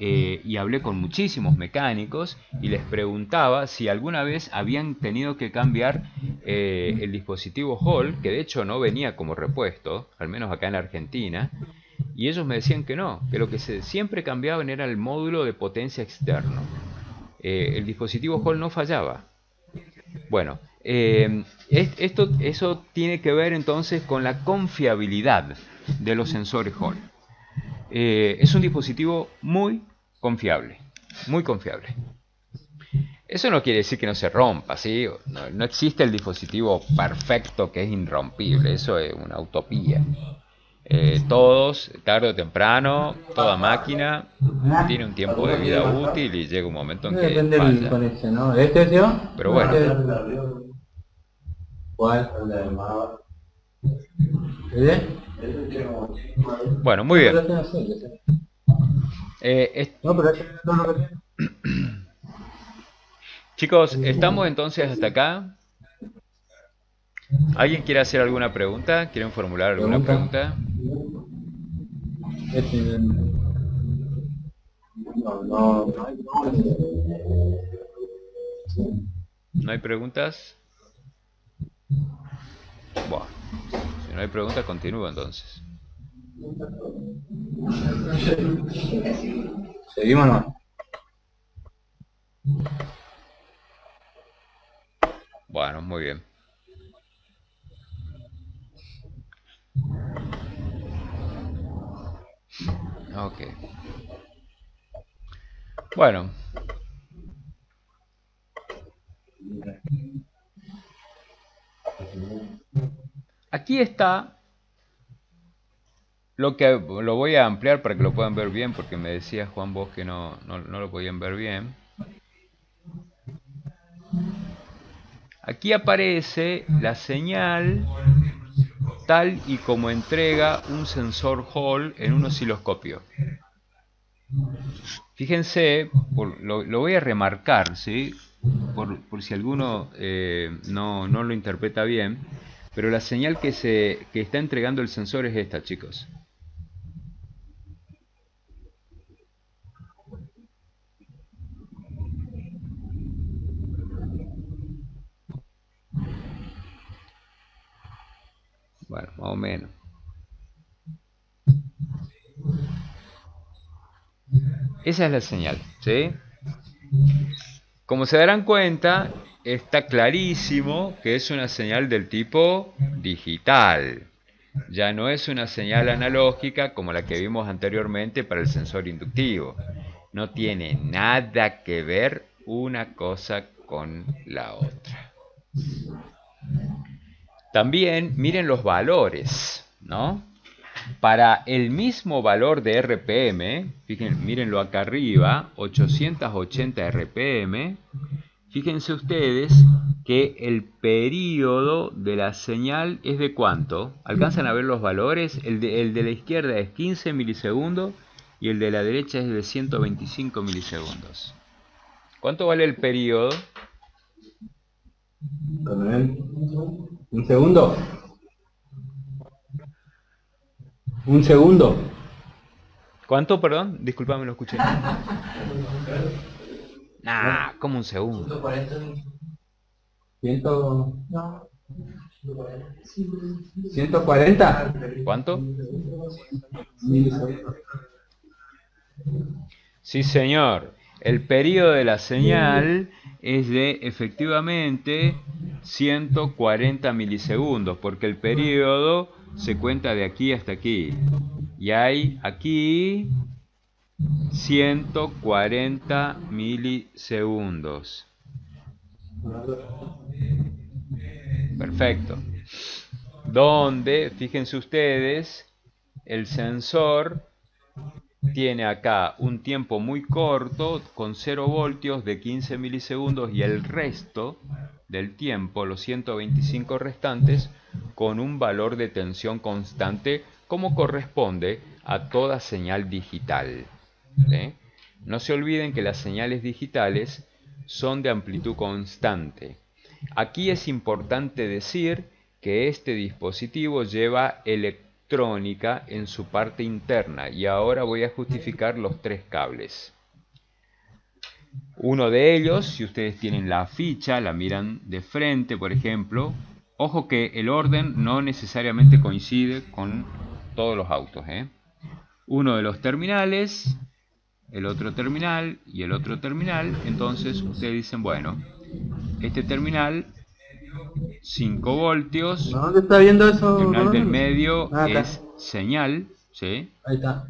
y hablé con muchísimos mecánicos y les preguntaba si alguna vez habían tenido que cambiar el dispositivo Hall, que de hecho no venía como repuesto, al menos acá en Argentina, y ellos me decían que no, que lo que siempre cambiaban era el módulo de potencia externo. El dispositivo Hall no fallaba. Bueno, eso tiene que ver entonces con la confiabilidad de los sensores Hall. Es un dispositivo muy confiable, muy confiable. Eso no quiere decir que no se rompa, ¿sí? No existe el dispositivo perfecto que es irrompible, eso es una utopía. Todos, tarde o temprano, toda máquina tiene un tiempo de vida útil y llega un momento en que falla. Con ese, ¿no? ¿Este es yo? Pero bueno. ¿Cuál? ¿Este? Bueno, muy bien. Chicos, estamos entonces hasta acá. ¿Alguien quiere hacer alguna pregunta? ¿Quieren formular alguna pregunta? ¿No hay preguntas? Bueno, si no hay preguntas, continúo entonces. ¿Seguimos o no? Bueno, muy bien. Ok. Bueno. Aquí está lo voy a ampliar para que lo puedan ver bien, porque me decía Juan vos que no lo podían ver bien. Aquí aparece la señal tal y como entrega un sensor Hall en un osciloscopio. Fíjense, lo voy a remarcar, ¿sí? Por si alguno no lo interpreta bien, pero la señal que está entregando el sensor es esta, chicos. Bueno, más o menos. Esa es la señal, ¿sí? Como se darán cuenta, está clarísimo que es una señal del tipo digital. Ya no es una señal analógica como la que vimos anteriormente para el sensor inductivo. No tiene nada que ver una cosa con la otra. También miren los valores, ¿no? Para el mismo valor de RPM, fíjense, mírenlo acá arriba, 880 RPM, fíjense ustedes que el periodo de la señal es de ¿cuánto? ¿Alcanzan a ver los valores? El de la izquierda es 15 milisegundos y el de la derecha es de 125 milisegundos. ¿Cuánto vale el periodo? Un segundo. Un segundo. ¿Cuánto, perdón? Disculpame, lo escuché. Nah, como un segundo. 140. ¿Cuánto? Sí, señor. El periodo de la señal es de efectivamente 140 milisegundos, porque el periodo se cuenta de aquí hasta aquí. Y hay aquí 140 milisegundos. Perfecto. Donde, fíjense ustedes, el sensor tiene acá un tiempo muy corto con 0 voltios de 15 milisegundos y el resto del tiempo, los 125 restantes, con un valor de tensión constante como corresponde a toda señal digital. ¿Sí? No se olviden que las señales digitales son de amplitud constante. Aquí es importante decir que este dispositivo lleva electrónica en su parte interna y ahora voy a justificar los 3 cables. Uno de ellos, si ustedes tienen la ficha, la miran de frente, por ejemplo, ojo que el orden no necesariamente coincide con todos los autos, ¿eh? Uno de los terminales, el otro terminal y el otro terminal, entonces ustedes dicen, bueno, este terminal 5 voltios, ¿Dónde está viendo eso? el terminal del medio acá. es señal, ¿sí? Ahí está.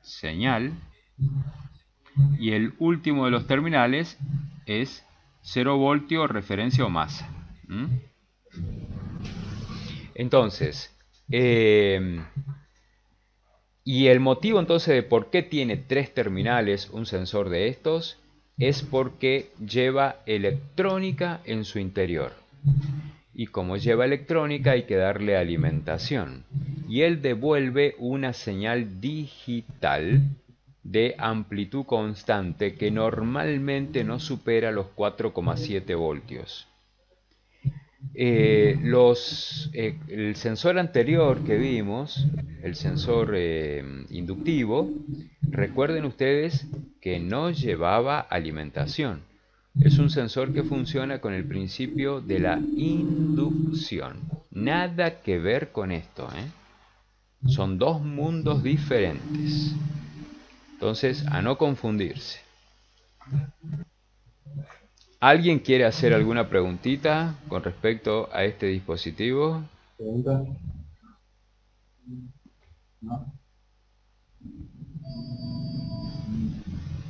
Señal, y el último de los terminales es 0 voltio referencia o masa. Entonces, y el motivo entonces de por qué tiene 3 terminales un sensor de estos es porque lleva electrónica en su interior. Y como lleva electrónica hay que darle alimentación. Y él devuelve una señal digital de amplitud constante que normalmente no supera los 4,7 voltios. El sensor anterior que vimos, el sensor inductivo, recuerden ustedes que no llevaba alimentación. Es un sensor que funciona con el principio de la inducción. Nada que ver con esto, ¿eh? Son 2 mundos diferentes. Entonces, a no confundirse. ¿Alguien quiere hacer alguna preguntita con respecto a este dispositivo? ¿Pregunta? No.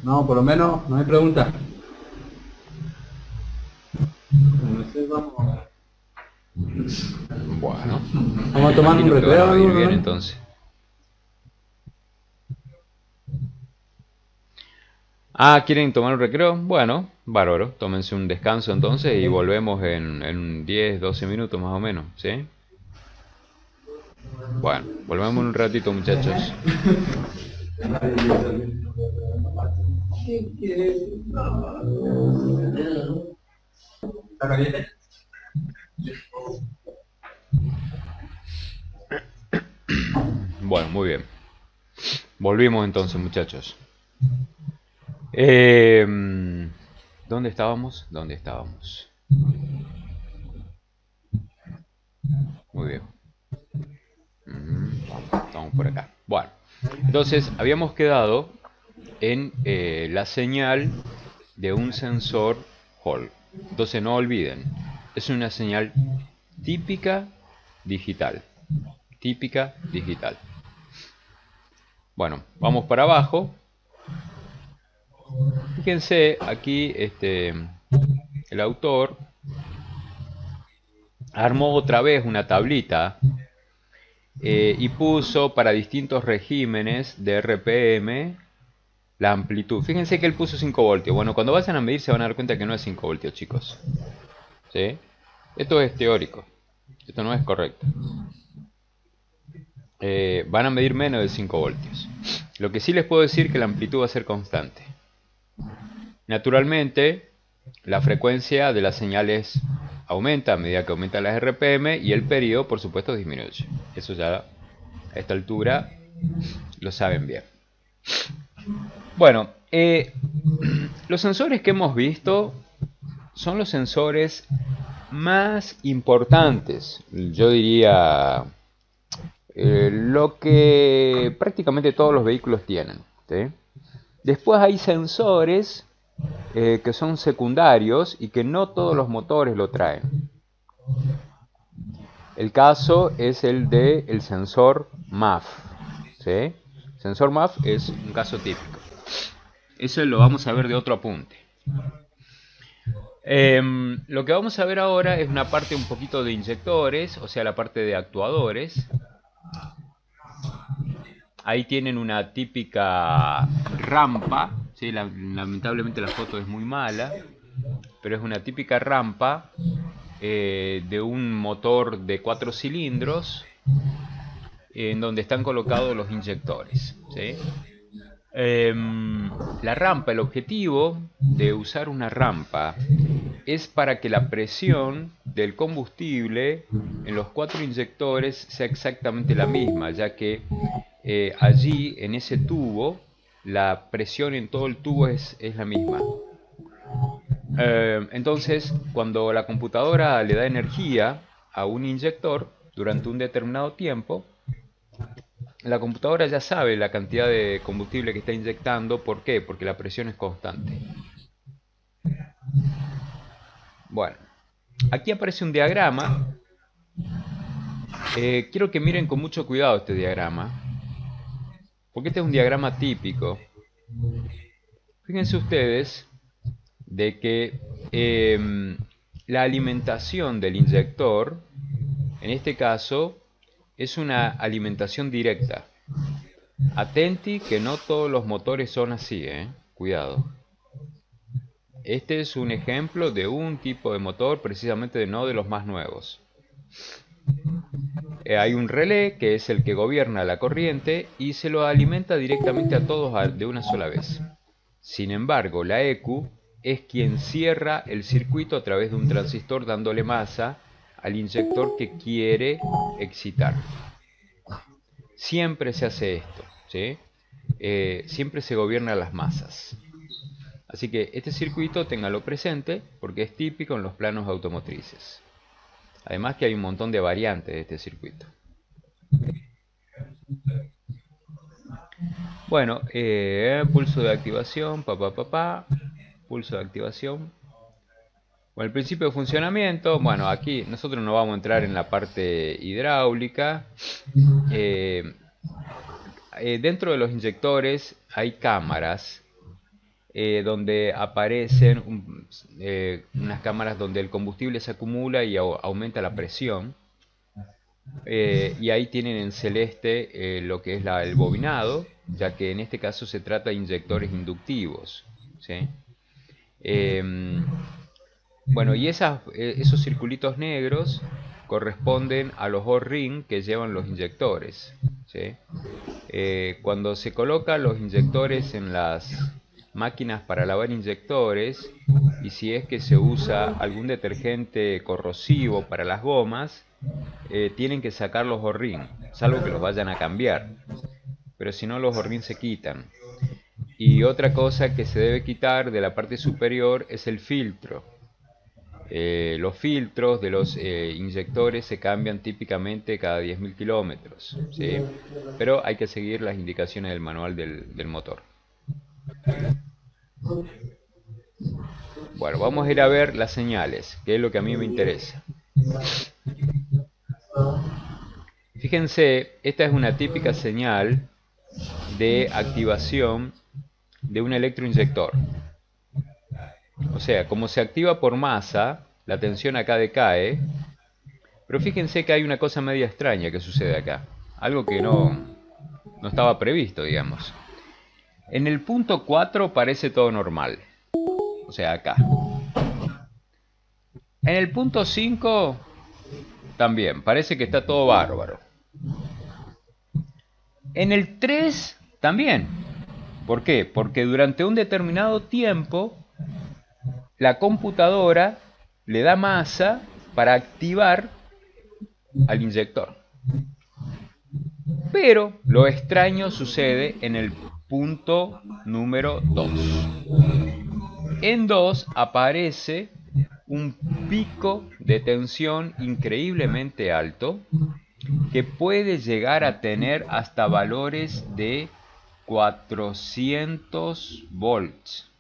No, por lo menos no hay pregunta. Bueno, vamos a tomar un recreo. Va a ir bien entonces. Ah, ¿quieren tomar un recreo? Bueno, bárbaro. Tómense un descanso entonces y volvemos en 10, 12 minutos más o menos, ¿sí? Bueno, volvemos en un ratito, muchachos. ¿Está caliente? Bueno, muy bien. Volvimos entonces, muchachos. ¿Dónde estábamos? ¿Dónde estábamos? Muy bien. Estamos por acá. Bueno, entonces habíamos quedado en la señal de un sensor Hall. Entonces no olviden, es una señal típica digital. Típica digital. Bueno, vamos para abajo. Fíjense, aquí el autor armó otra vez una tablita y puso para distintos regímenes de RPM la amplitud. Fíjense que él puso 5 voltios. Bueno, cuando vayan a medir se van a dar cuenta que no es 5 voltios, chicos. ¿Sí? Esto es teórico. Esto no es correcto. Van a medir menos de 5 voltios. Lo que sí les puedo decir es que la amplitud va a ser constante. Naturalmente, la frecuencia de las señales aumenta a medida que aumentan las RPM y el periodo, por supuesto, disminuye. Eso ya a esta altura lo saben bien. Bueno, los sensores que hemos visto son los sensores más importantes, yo diría, lo que prácticamente todos los vehículos tienen, ¿sí? Después hay sensores que son secundarios y que no todos los motores lo traen. El caso es el del sensor MAF, ¿sí? El sensor MAF es un caso típico. Eso lo vamos a ver de otro apunte. Lo que vamos a ver ahora es una parte un poquito de inyectores, o sea, la parte de actuadores. Ahí tienen una típica rampa, ¿sí? Lamentablemente la foto es muy mala, pero es una típica rampa de un motor de 4 cilindros en donde están colocados los inyectores, ¿sí? La rampa, el objetivo de usar una rampa es para que la presión del combustible en los 4 inyectores sea exactamente la misma, ya que allí en ese tubo la presión en todo el tubo es la misma. Entonces, cuando la computadora le da energía a un inyector durante un determinado tiempo, la computadora ya sabe la cantidad de combustible que está inyectando. ¿Por qué? Porque la presión es constante. Bueno, aquí aparece un diagrama. Quiero que miren con mucho cuidado este diagrama, porque este es un diagrama típico. Fíjense ustedes de que la alimentación del inyector, en este caso, es una alimentación directa. Atenti que no todos los motores son así, cuidado. Este es un ejemplo de un tipo de motor, precisamente no de los más nuevos. Hay un relé que es el que gobierna la corriente y se lo alimenta directamente a todos de una sola vez. Sin embargo, la ECU es quien cierra el circuito a través de un transistor dándole masa al inyector que quiere excitar. Siempre se hace esto, ¿sí? Siempre se gobiernan las masas. Así que este circuito ténganlo presente porque es típico en los planos automotrices. Además que hay un montón de variantes de este circuito. Bueno, pulso de activación, pulso de activación. Bueno, el principio de funcionamiento, bueno, aquí nosotros no vamos a entrar en la parte hidráulica. Dentro de los inyectores hay cámaras donde aparecen unas cámaras donde el combustible se acumula y aumenta la presión. Y ahí tienen en celeste lo que es el bobinado, ya que en este caso se trata de inyectores inductivos, ¿sí? Bueno, y esos circulitos negros corresponden a los O-ring que llevan los inyectores, ¿sí? Cuando se colocan los inyectores en las máquinas para lavar inyectores, y si es que se usa algún detergente corrosivo para las gomas, tienen que sacar los O-ring, salvo que los vayan a cambiar, pero si no, los O-ring se quitan. Y otra cosa que se debe quitar de la parte superior es el filtro. Los filtros de los inyectores se cambian típicamente cada 10.000 kilómetros, ¿sí? Pero hay que seguir las indicaciones del manual del motor. Bueno, vamos a ir a ver las señales, que es lo que a mí me interesa. Fíjense, esta es una típica señal de activación de un electroinyector. O sea, como se activa por masa, la tensión acá decae. Pero fíjense que hay una cosa media extraña que sucede acá. Algo que no estaba previsto, digamos. En el punto 4 parece todo normal. O sea, acá. En el punto 5 también, parece que está todo bárbaro. En el 3 también. ¿Por qué? Porque durante un determinado tiempo la computadora le da masa para activar al inyector. Pero lo extraño sucede en el punto número 2. En 2 aparece un pico de tensión increíblemente alto que puede llegar a tener hasta valores de 400 volts.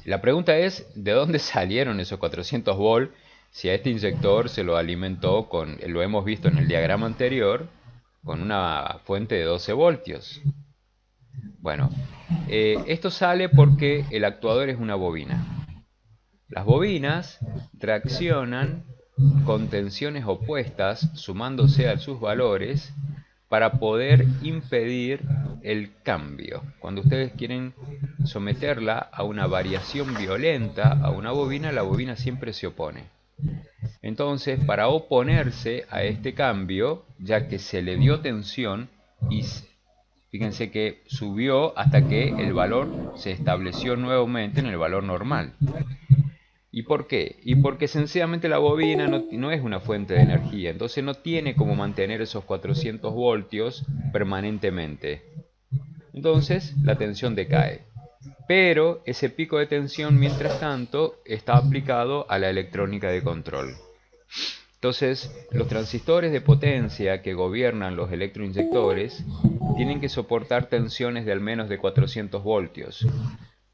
La pregunta es, ¿de dónde salieron esos 400 volts? Si a este inyector se lo alimentó con, lo hemos visto en el diagrama anterior, con una fuente de 12 voltios. Bueno, esto sale porque el actuador es una bobina. Las bobinas reaccionan con tensiones opuestas, sumándose a sus valores, para poder impedir el cambio. Cuando ustedes quieren someterla a una variación violenta a una bobina, la bobina siempre se opone. Entonces, para oponerse a este cambio, ya que se le dio tensión y fíjense que subió hasta que el valor se estableció nuevamente en el valor normal. ¿Y por qué? Y porque sencillamente la bobina no es una fuente de energía, entonces no tiene como mantener esos 400 voltios permanentemente. Entonces la tensión decae. Pero ese pico de tensión, mientras tanto, está aplicado a la electrónica de control. Entonces, los transistores de potencia que gobiernan los electroinyectores tienen que soportar tensiones de al menos de 400 voltios.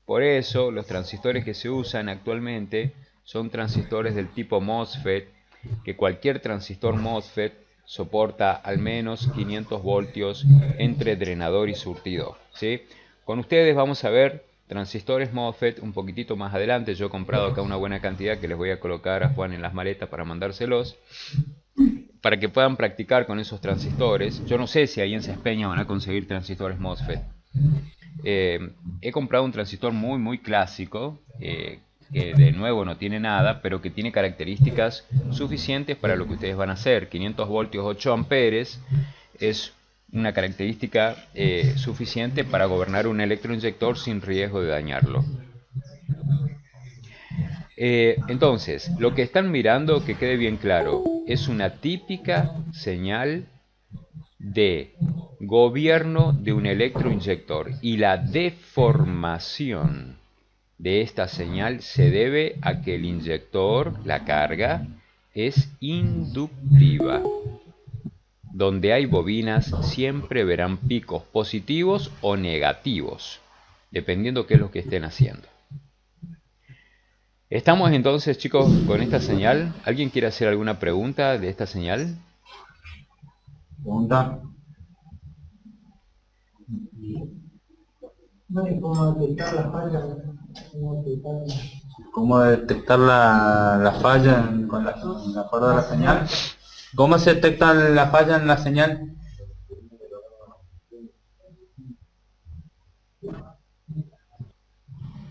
Por eso, los transistores que se usan actualmente son transistores del tipo MOSFET, que cualquier transistor MOSFET soporta al menos 500 voltios entre drenador y surtidor, ¿sí? Con ustedes vamos a ver transistores MOSFET un poquitito más adelante. Yo he comprado acá una buena cantidad que les voy a colocar a Juan en las maletas para mandárselos, para que puedan practicar con esos transistores. Yo no sé si ahí en Sespeña van a conseguir transistores MOSFET. He comprado un transistor muy clásico, que de nuevo no tiene nada, pero que tiene características suficientes para lo que ustedes van a hacer. 500 voltios, 8 amperes es una característica suficiente para gobernar un electroinyector sin riesgo de dañarlo. Entonces, lo que están mirando, que quede bien claro, es una típica señal de gobierno de un electroinyector, y la deformación de esta señal se debe a que el inyector, la carga, es inductiva. Donde hay bobinas siempre verán picos positivos o negativos, dependiendo qué es lo que estén haciendo. Estamos entonces, chicos, con esta señal. ¿Alguien quiere hacer alguna pregunta de esta señal? ¿Pregunta? ¿Cómo detectar la falla con la cuerda de la señal? ¿Cómo se detecta la falla en la señal?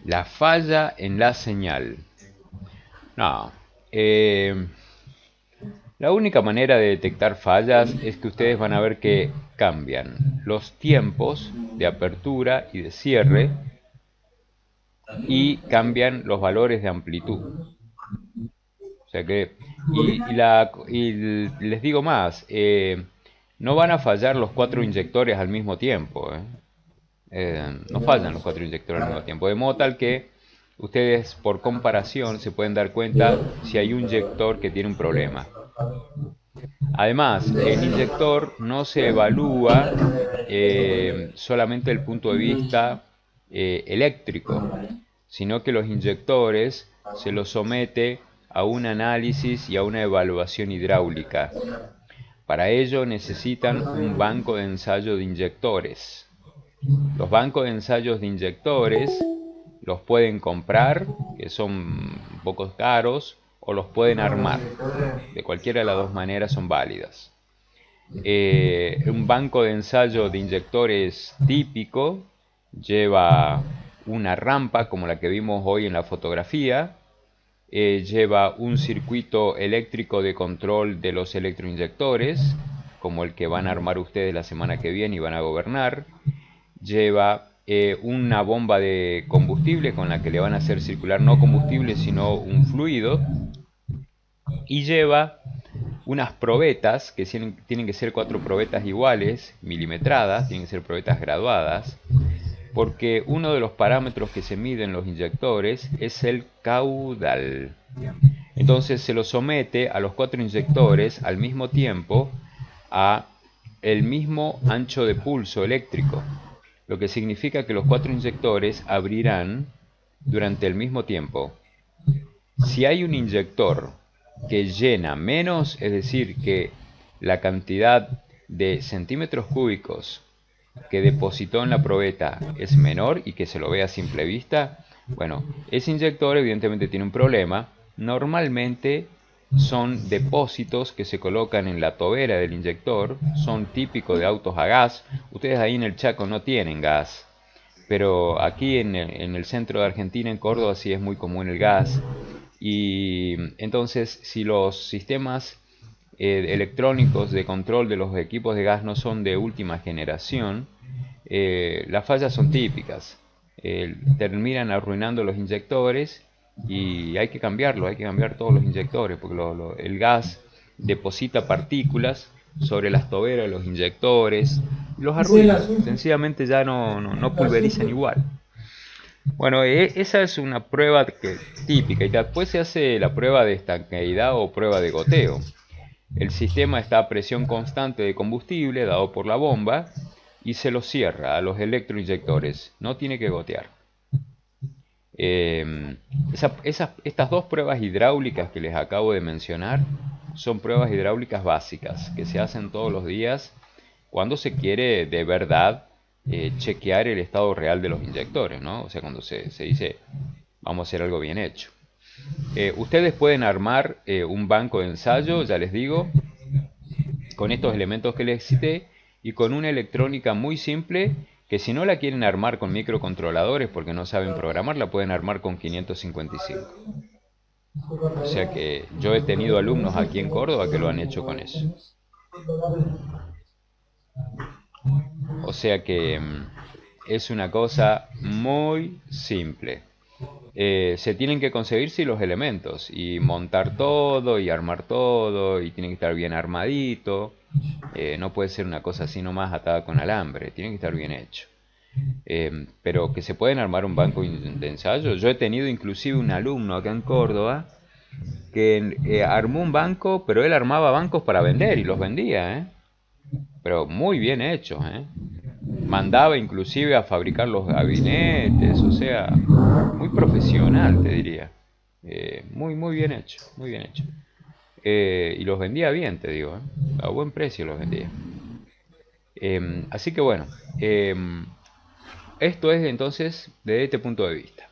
La falla en la señal. No. La única manera de detectar fallas es que ustedes van a ver que cambian los tiempos de apertura y de cierre, y cambian los valores de amplitud. O sea que, y les digo más, no van a fallar los 4 inyectores al mismo tiempo. No fallan los 4 inyectores al mismo tiempo. De modo tal que ustedes, por comparación, se pueden dar cuenta si hay un inyector que tiene un problema. Además, el inyector no se evalúa solamente desde el punto de vista eléctrico, sino que los inyectores se los somete a un análisis y a una evaluación hidráulica. Para ello necesitan un banco de ensayo de inyectores. Los bancos de ensayos de inyectores los pueden comprar, que son un poco caros, o los pueden armar. De cualquiera de las dos maneras son válidas. Un banco de ensayo de inyectores típico lleva una rampa como la que vimos hoy en la fotografía, lleva un circuito eléctrico de control de los electroinyectores, como el que van a armar ustedes la semana que viene y van a gobernar, lleva una bomba de combustible con la que le van a hacer circular no combustible sino un fluido, y lleva unas probetas, que tienen que ser 4 probetas iguales, milimetradas, tienen que ser probetas graduadas, porque uno de los parámetros que se miden los inyectores es el caudal. Entonces se lo somete a los 4 inyectores al mismo tiempo a el mismo ancho de pulso eléctrico, lo que significa que los 4 inyectores abrirán durante el mismo tiempo. Si hay un inyector que llena menos, es decir, que la cantidad de centímetros cúbicos que depositó en la probeta es menor y que se lo ve a simple vista, bueno, ese inyector evidentemente tiene un problema. Normalmente son depósitos que se colocan en la tobera del inyector, son típicos de autos a gas. Ustedes ahí en el Chaco no tienen gas, pero aquí en el centro de Argentina, en Córdoba, sí es muy común el gas. Y entonces, si los sistemas electrónicos de control de los equipos de gas no son de última generación, las fallas son típicas. Terminan arruinando los inyectores y hay que cambiarlo, hay que cambiar todos los inyectores, porque el gas deposita partículas sobre las toberas de los inyectores y los arruina, sencillamente ya no pulverizan igual. Bueno, esa es una prueba típica, y después se hace la prueba de estanqueidad o prueba de goteo. El sistema está a presión constante de combustible dado por la bomba y se lo cierra a los electroinyectores, no tiene que gotear. Estas dos pruebas hidráulicas que les acabo de mencionar son pruebas hidráulicas básicas que se hacen todos los días cuando se quiere de verdad chequear el estado real de los inyectores, ¿no? O sea, cuando se dice vamos a hacer algo bien hecho. Ustedes pueden armar un banco de ensayo, ya les digo, con estos elementos que les cité y con una electrónica muy simple, que si no la quieren armar con microcontroladores porque no saben programar, la pueden armar con 555. O sea que yo he tenido alumnos aquí en Córdoba que lo han hecho con eso. O sea que es una cosa muy simple. Se tienen que conseguir sí los elementos y montar todo y armar todo, y tiene que estar bien armadito. No puede ser una cosa así nomás atada con alambre, tiene que estar bien hecho. Pero que se pueden armar un banco de ensayo. Yo he tenido inclusive un alumno acá en Córdoba que armó un banco, pero él armaba bancos para vender y los vendía, pero muy bien hechos, mandaba inclusive a fabricar los gabinetes, o sea, muy profesional, te diría. Muy bien hecho, muy bien hecho. Y los vendía bien, te digo, a buen precio los vendía. Así que bueno, esto es entonces desde este punto de vista.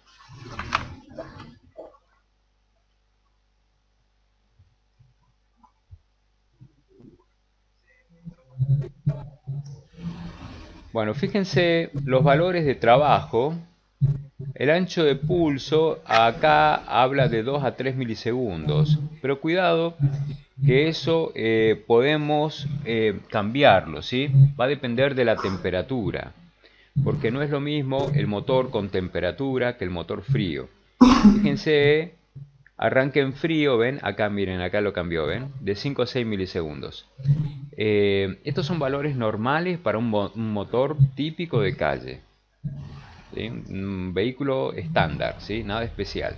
Bueno, fíjense los valores de trabajo. El ancho de pulso acá habla de 2 a 3 milisegundos, pero cuidado que eso podemos cambiarlo, ¿sí? Va a depender de la temperatura, porque no es lo mismo el motor con temperatura que el motor frío. Fíjense, arranque en frío, ¿ven? Acá miren, acá lo cambió, ¿ven? De 5 a 6 milisegundos. Estos son valores normales para un motor típico de calle, ¿sí? Un vehículo estándar, ¿sí? Nada especial.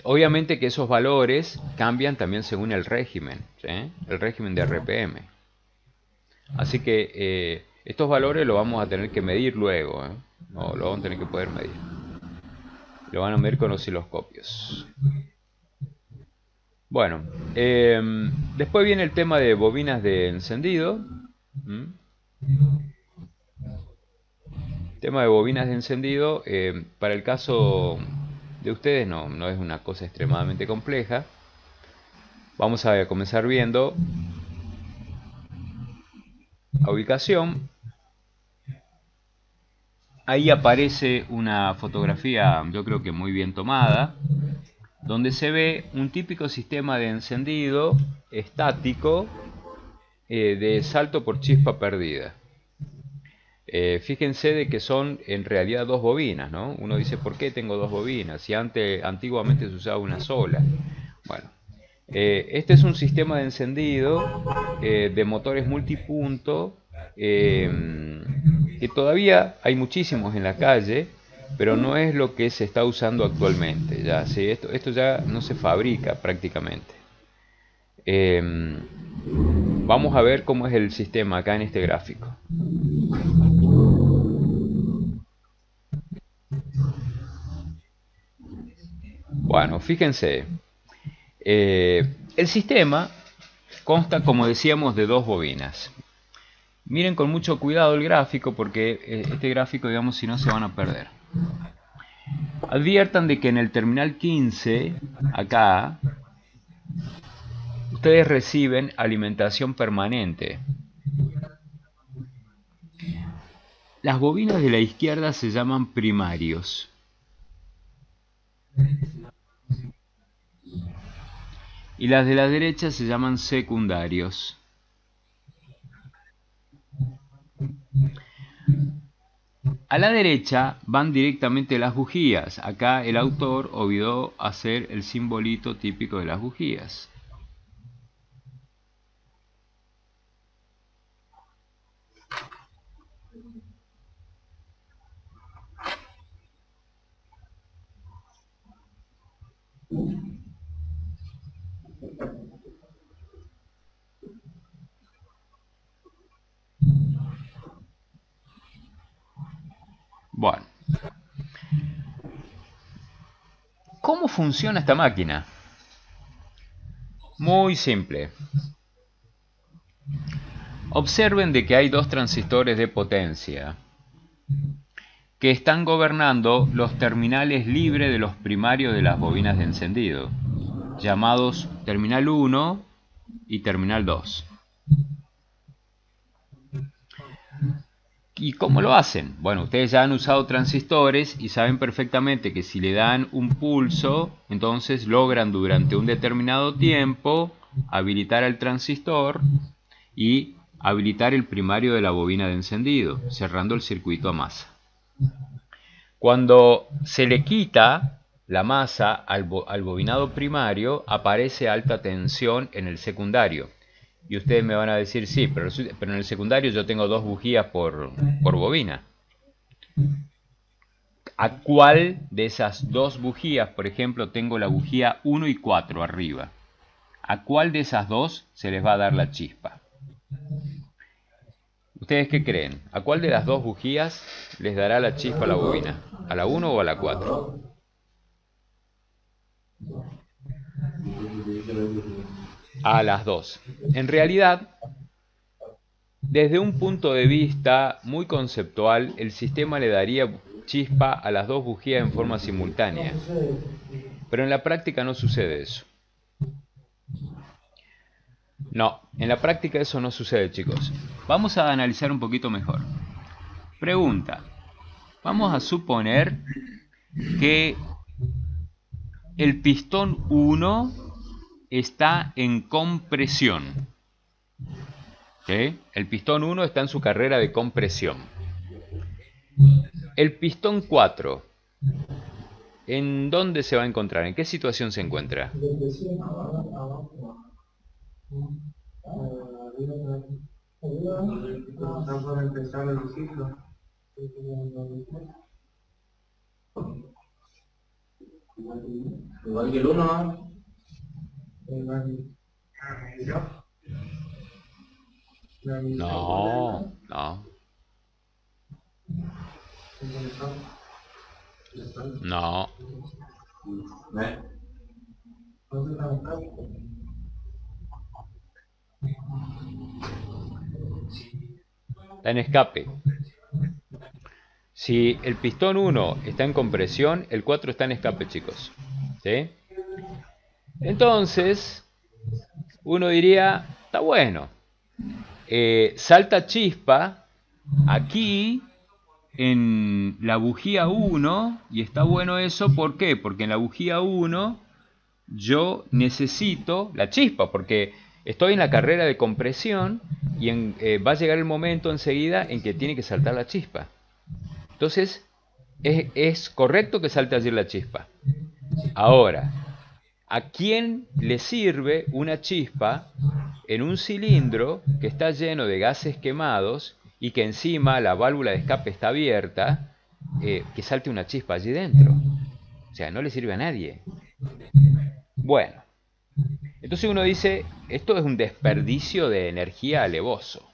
Obviamente que esos valores cambian también según el régimen, ¿sí? El régimen de RPM. Así que estos valores los vamos a tener que medir luego, no, lo vamos a tener que poder medir. Lo van a medir con osciloscopios. Bueno, después viene el tema de bobinas de encendido. ¿Mm? Tema de bobinas de encendido, para el caso de ustedes no es una cosa extremadamente compleja. Vamos a comenzar viendo a ubicación. Ahí aparece una fotografía, yo creo que muy bien tomada, donde se ve un típico sistema de encendido estático de salto por chispa perdida. Fíjense de que son en realidad dos bobinas, ¿no? Uno dice, ¿por qué tengo dos bobinas? Si antiguamente se usaba una sola. Bueno, este es un sistema de encendido de motores multipunto que todavía hay muchísimos en la calle, pero no es lo que se está usando actualmente. Ya, ¿sí? Esto ya no se fabrica prácticamente. Vamos a ver cómo es el sistema acá en este gráfico. Bueno, fíjense, el sistema consta, como decíamos, de dos bobinas. Miren con mucho cuidado el gráfico porque este gráfico, digamos, si no se van a perder. Adviertan de que en el terminal 15, acá, ustedes reciben alimentación permanente. Las bobinas de la izquierda se llaman primarios. Y las de la derecha se llaman secundarios. A la derecha van directamente las bujías. Acá el autor olvidó hacer el simbolito típico de las bujías. Bueno, ¿cómo funciona esta máquina? Muy simple. Observen de que hay dos transistores de potencia que están gobernando los terminales libres de los primarios de las bobinas de encendido, llamados terminal 1 y terminal 2. ¿Y cómo lo hacen? Bueno, ustedes ya han usado transistores y saben perfectamente que si le dan un pulso, entonces logran durante un determinado tiempo habilitar el transistor y habilitar el primario de la bobina de encendido, cerrando el circuito a masa. Cuando se le quita la masa al bobinado primario, aparece alta tensión en el secundario. Y ustedes me van a decir, sí, pero en el secundario yo tengo dos bujías por bobina. ¿A cuál de esas dos bujías, por ejemplo, tengo la bujía 1 y 4 arriba? ¿A cuál de esas dos se les va a dar la chispa? ¿Ustedes qué creen? ¿A cuál de las dos bujías les dará la chispa a la bobina? ¿A la 1 o a la 4? A las dos. En realidad, desde un punto de vista muy conceptual, el sistema le daría chispa a las dos bujías en forma simultánea. Pero en la práctica no sucede eso. No, en la práctica eso no sucede, chicos. Vamos a analizar un poquito mejor. Pregunta. Vamos a suponer que el pistón 1 está en compresión. ¿Sí? El pistón 1 está en su carrera de compresión. El pistón 4, ¿en dónde se va a encontrar? ¿En qué situación se encuentra? Igual que el 1, No, no. No. Está en escape. Si el pistón 1 está en compresión, el 4 está en escape, chicos. ¿Sí? Entonces, uno diría, está bueno. Salta chispa aquí en la bujía 1, y está bueno eso, ¿por qué? Porque en la bujía 1 yo necesito la chispa, porque estoy en la carrera de compresión y va a llegar el momento enseguida en que tiene que saltar la chispa. Entonces, es correcto que salte allí la chispa. Ahora, ¿a quién le sirve una chispa en un cilindro que está lleno de gases quemados y que encima la válvula de escape está abierta, que salte una chispa allí dentro? O sea, no le sirve a nadie. Bueno, entonces uno dice, esto es un desperdicio de energía alevoso.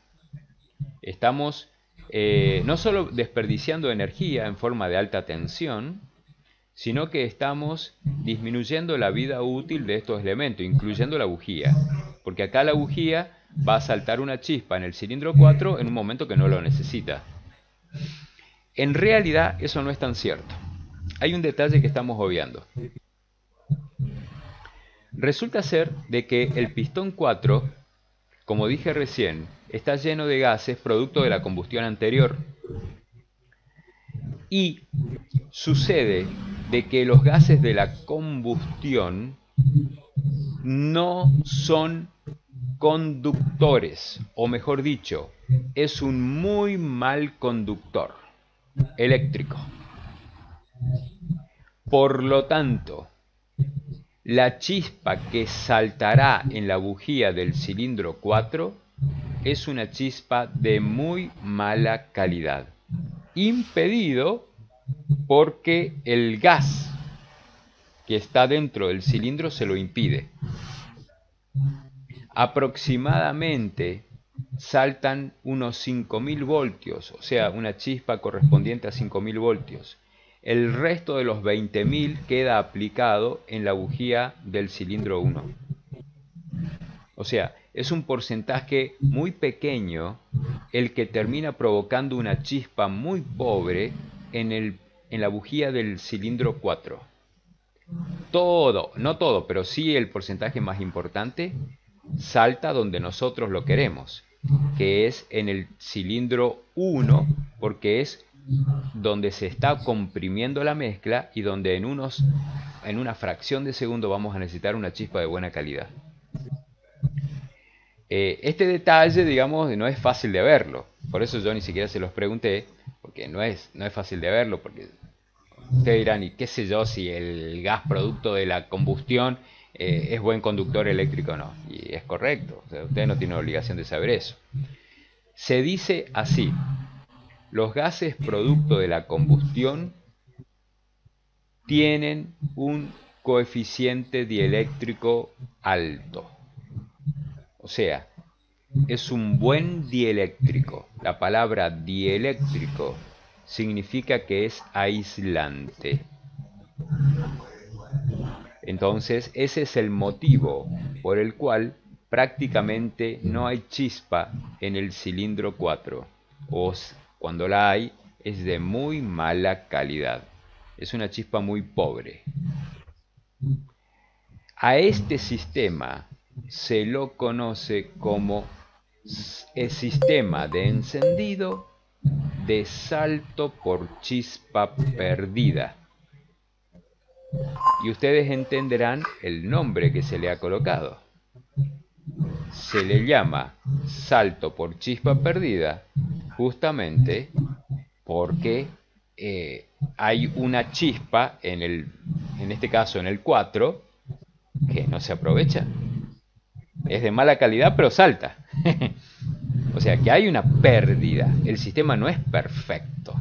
Estamos no solo desperdiciando energía en forma de alta tensión, sino que estamos disminuyendo la vida útil de estos elementos, incluyendo la bujía. Porque acá la bujía va a saltar una chispa en el cilindro 4 en un momento que no lo necesita. En realidad eso no es tan cierto. Hay un detalle que estamos obviando. Resulta ser de que el pistón 4, como dije recién, está lleno de gases producto de la combustión anterior. Y sucede de que los gases de la combustión no son conductores, o mejor dicho, es un muy mal conductor eléctrico. Por lo tanto, la chispa que saltará en la bujía del cilindro 4 es una chispa de muy mala calidad, impedido porque el gas que está dentro del cilindro se lo impide. Aproximadamente saltan unos 5000 voltios, o sea, una chispa correspondiente a 5000 voltios. El resto de los 20.000 queda aplicado en la bujía del cilindro 1. O sea, es un porcentaje muy pequeño el que termina provocando una chispa muy pobre en la bujía del cilindro 4. Todo, no todo, pero sí el porcentaje más importante salta donde nosotros lo queremos, que es en el cilindro 1, porque es donde se está comprimiendo la mezcla y donde en una fracción de segundo vamos a necesitar una chispa de buena calidad. Este detalle, digamos, no es fácil de verlo, por eso yo ni siquiera se los pregunté, porque no es fácil de verlo, porque ustedes dirán, y qué sé yo si el gas producto de la combustión es buen conductor eléctrico o no, y es correcto, o sea, ustedes no tienen obligación de saber eso. Se dice así: los gases producto de la combustión tienen un coeficiente dieléctrico alto. O sea, es un buen dieléctrico. La palabra dieléctrico significa que es aislante. Entonces, ese es el motivo por el cual prácticamente no hay chispa en el cilindro 4. O cuando la hay, es de muy mala calidad. Es una chispa muy pobre. A este sistema se lo conoce como el sistema de encendido de salto por chispa perdida. Y ustedes entenderán el nombre que se le ha colocado. Se le llama salto por chispa perdida justamente porque hay una chispa en este caso en el 4 que no se aprovecha. Es de mala calidad pero salta. O sea que hay una pérdida. El sistema no es perfecto,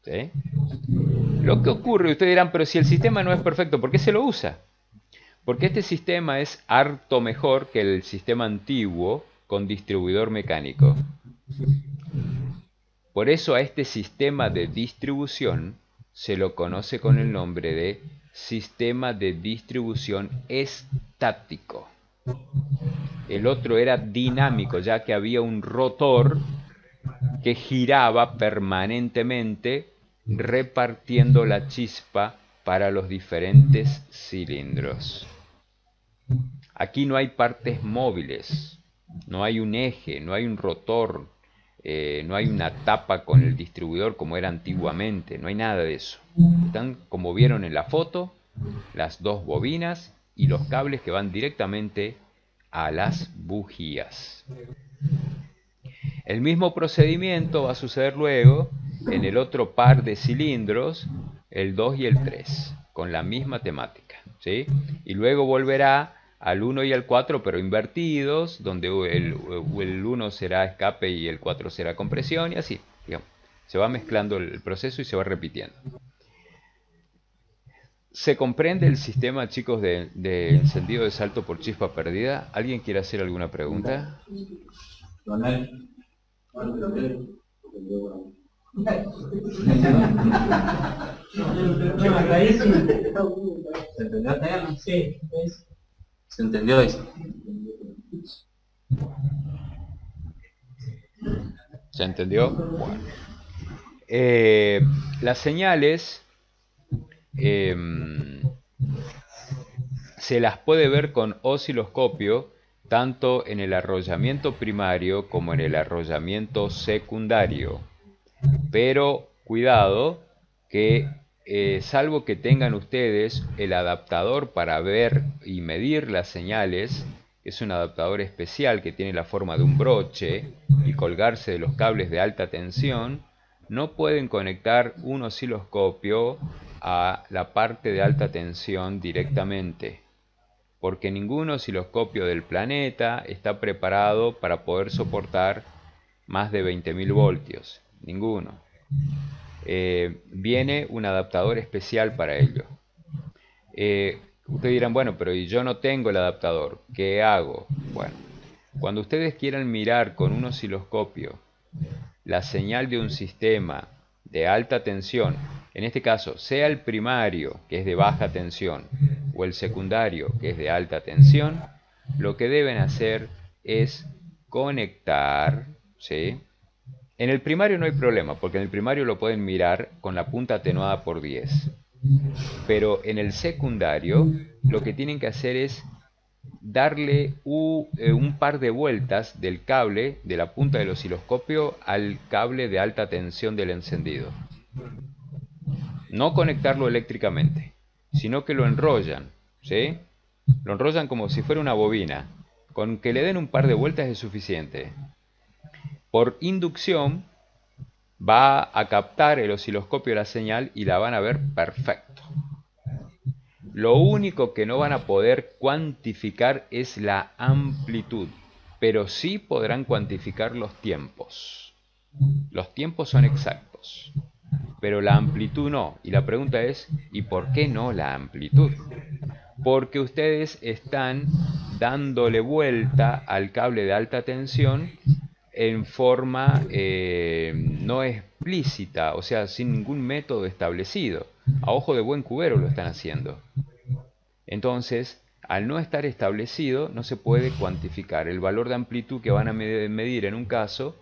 ¿sí? Lo que ocurre, ustedes dirán, pero si el sistema no es perfecto, ¿por qué se lo usa? Porque este sistema es harto mejor que el sistema antiguo con distribuidor mecánico. Por eso a este sistema de distribución se lo conoce con el nombre de sistema de distribución estable. estático. El otro era dinámico, ya que había un rotor que giraba permanentemente repartiendo la chispa para los diferentes cilindros. Aquí no hay partes móviles, no hay un eje, no hay un rotor, no hay una tapa con el distribuidor como era antiguamente, no hay nada de eso. Están, como vieron en la foto, las dos bobinas y los cables que van directamente a las bujías. El mismo procedimiento va a suceder luego en el otro par de cilindros, el 2 y el 3, con la misma temática, ¿sí? Y luego volverá al 1 y al 4, pero invertidos, donde el 1 será escape y el 4 será compresión, y así, digamos. Se va mezclando el proceso y se va repitiendo. ¿Se comprende el sistema, chicos, de encendido de salto por chispa perdida? ¿Alguien quiere hacer alguna pregunta? ¿Se entendió eso? ¿Se entendió? Bueno. Las señales se las puede ver con osciloscopio tanto en el arrollamiento primario como en el arrollamiento secundario. Pero cuidado que salvo que tengan ustedes el adaptador para ver y medir las señales, es un adaptador especial que tiene la forma de un broche y colgarse de los cables de alta tensión, no pueden conectar un osciloscopio a la parte de alta tensión directamente, porque ningún osciloscopio del planeta está preparado para poder soportar más de 20.000 voltios, ninguno. Viene un adaptador especial para ello. Ustedes dirán, bueno, pero yo no tengo el adaptador, ¿qué hago? Bueno, cuando ustedes quieran mirar con un osciloscopio la señal de un sistema de alta tensión, en este caso, sea el primario, que es de baja tensión, o el secundario, que es de alta tensión, lo que deben hacer es conectar, ¿sí? En el primario no hay problema, porque en el primario lo pueden mirar con la punta atenuada por 10. Pero en el secundario, lo que tienen que hacer es darle un par de vueltas del cable de la punta del osciloscopio al cable de alta tensión del encendido. No conectarlo eléctricamente, sino que lo enrollan, ¿sí? Lo enrollan como si fuera una bobina. Con que le den un par de vueltas es suficiente. Por inducción va a captar el osciloscopio la señal y la van a ver perfecto. Lo único que no van a poder cuantificar es la amplitud, pero sí podrán cuantificar los tiempos. Los tiempos son exactos, pero la amplitud no. Y la pregunta es, ¿y por qué no la amplitud? Porque ustedes están dándole vuelta al cable de alta tensión en forma no explícita, o sea, sin ningún método establecido. A ojo de buen cubero lo están haciendo. Entonces, al no estar establecido, no se puede cuantificar el valor de amplitud que van a medir en un caso,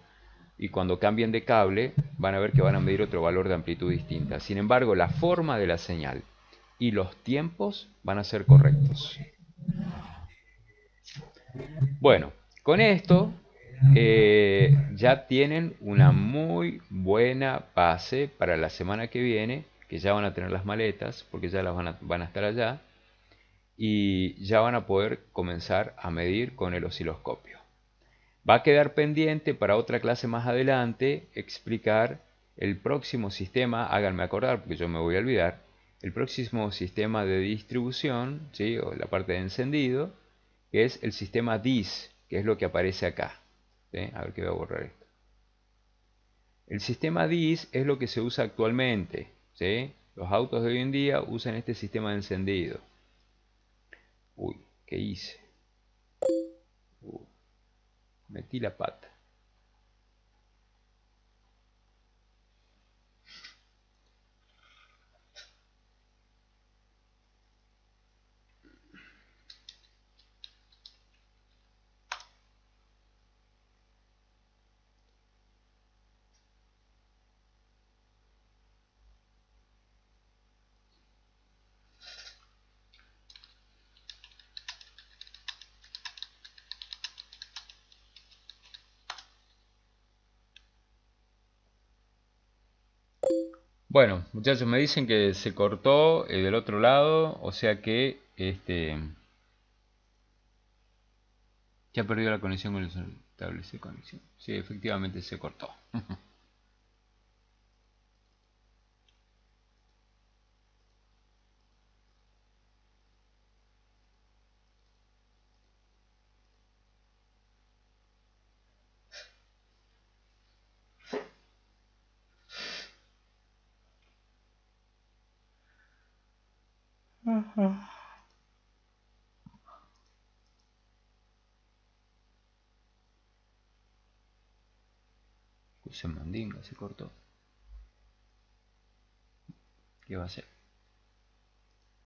y cuando cambien de cable, van a ver que van a medir otro valor de amplitud distinta. Sin embargo, la forma de la señal y los tiempos van a ser correctos. Bueno, con esto ya tienen una muy buena base para la semana que viene, que ya van a tener las maletas, porque ya las van a estar allá, y ya van a poder comenzar a medir con el osciloscopio. Va a quedar pendiente para otra clase más adelante explicar el próximo sistema, háganme acordar porque yo me voy a olvidar, el próximo sistema de distribución, ¿sí? O la parte de encendido, que es el sistema DIS, que es lo que aparece acá. ¿Sí? A ver que voy a borrar esto. El sistema DIS es lo que se usa actualmente, ¿sí? Los autos de hoy en día usan este sistema de encendido. Uy, ¿qué hice? Metí la pata. Bueno, muchachos, me dicen que se cortó del otro lado, o sea que ya perdió la conexión con el establecer conexión. Sí, efectivamente se cortó. Se mandinga, se cortó. ¿Qué va a hacer?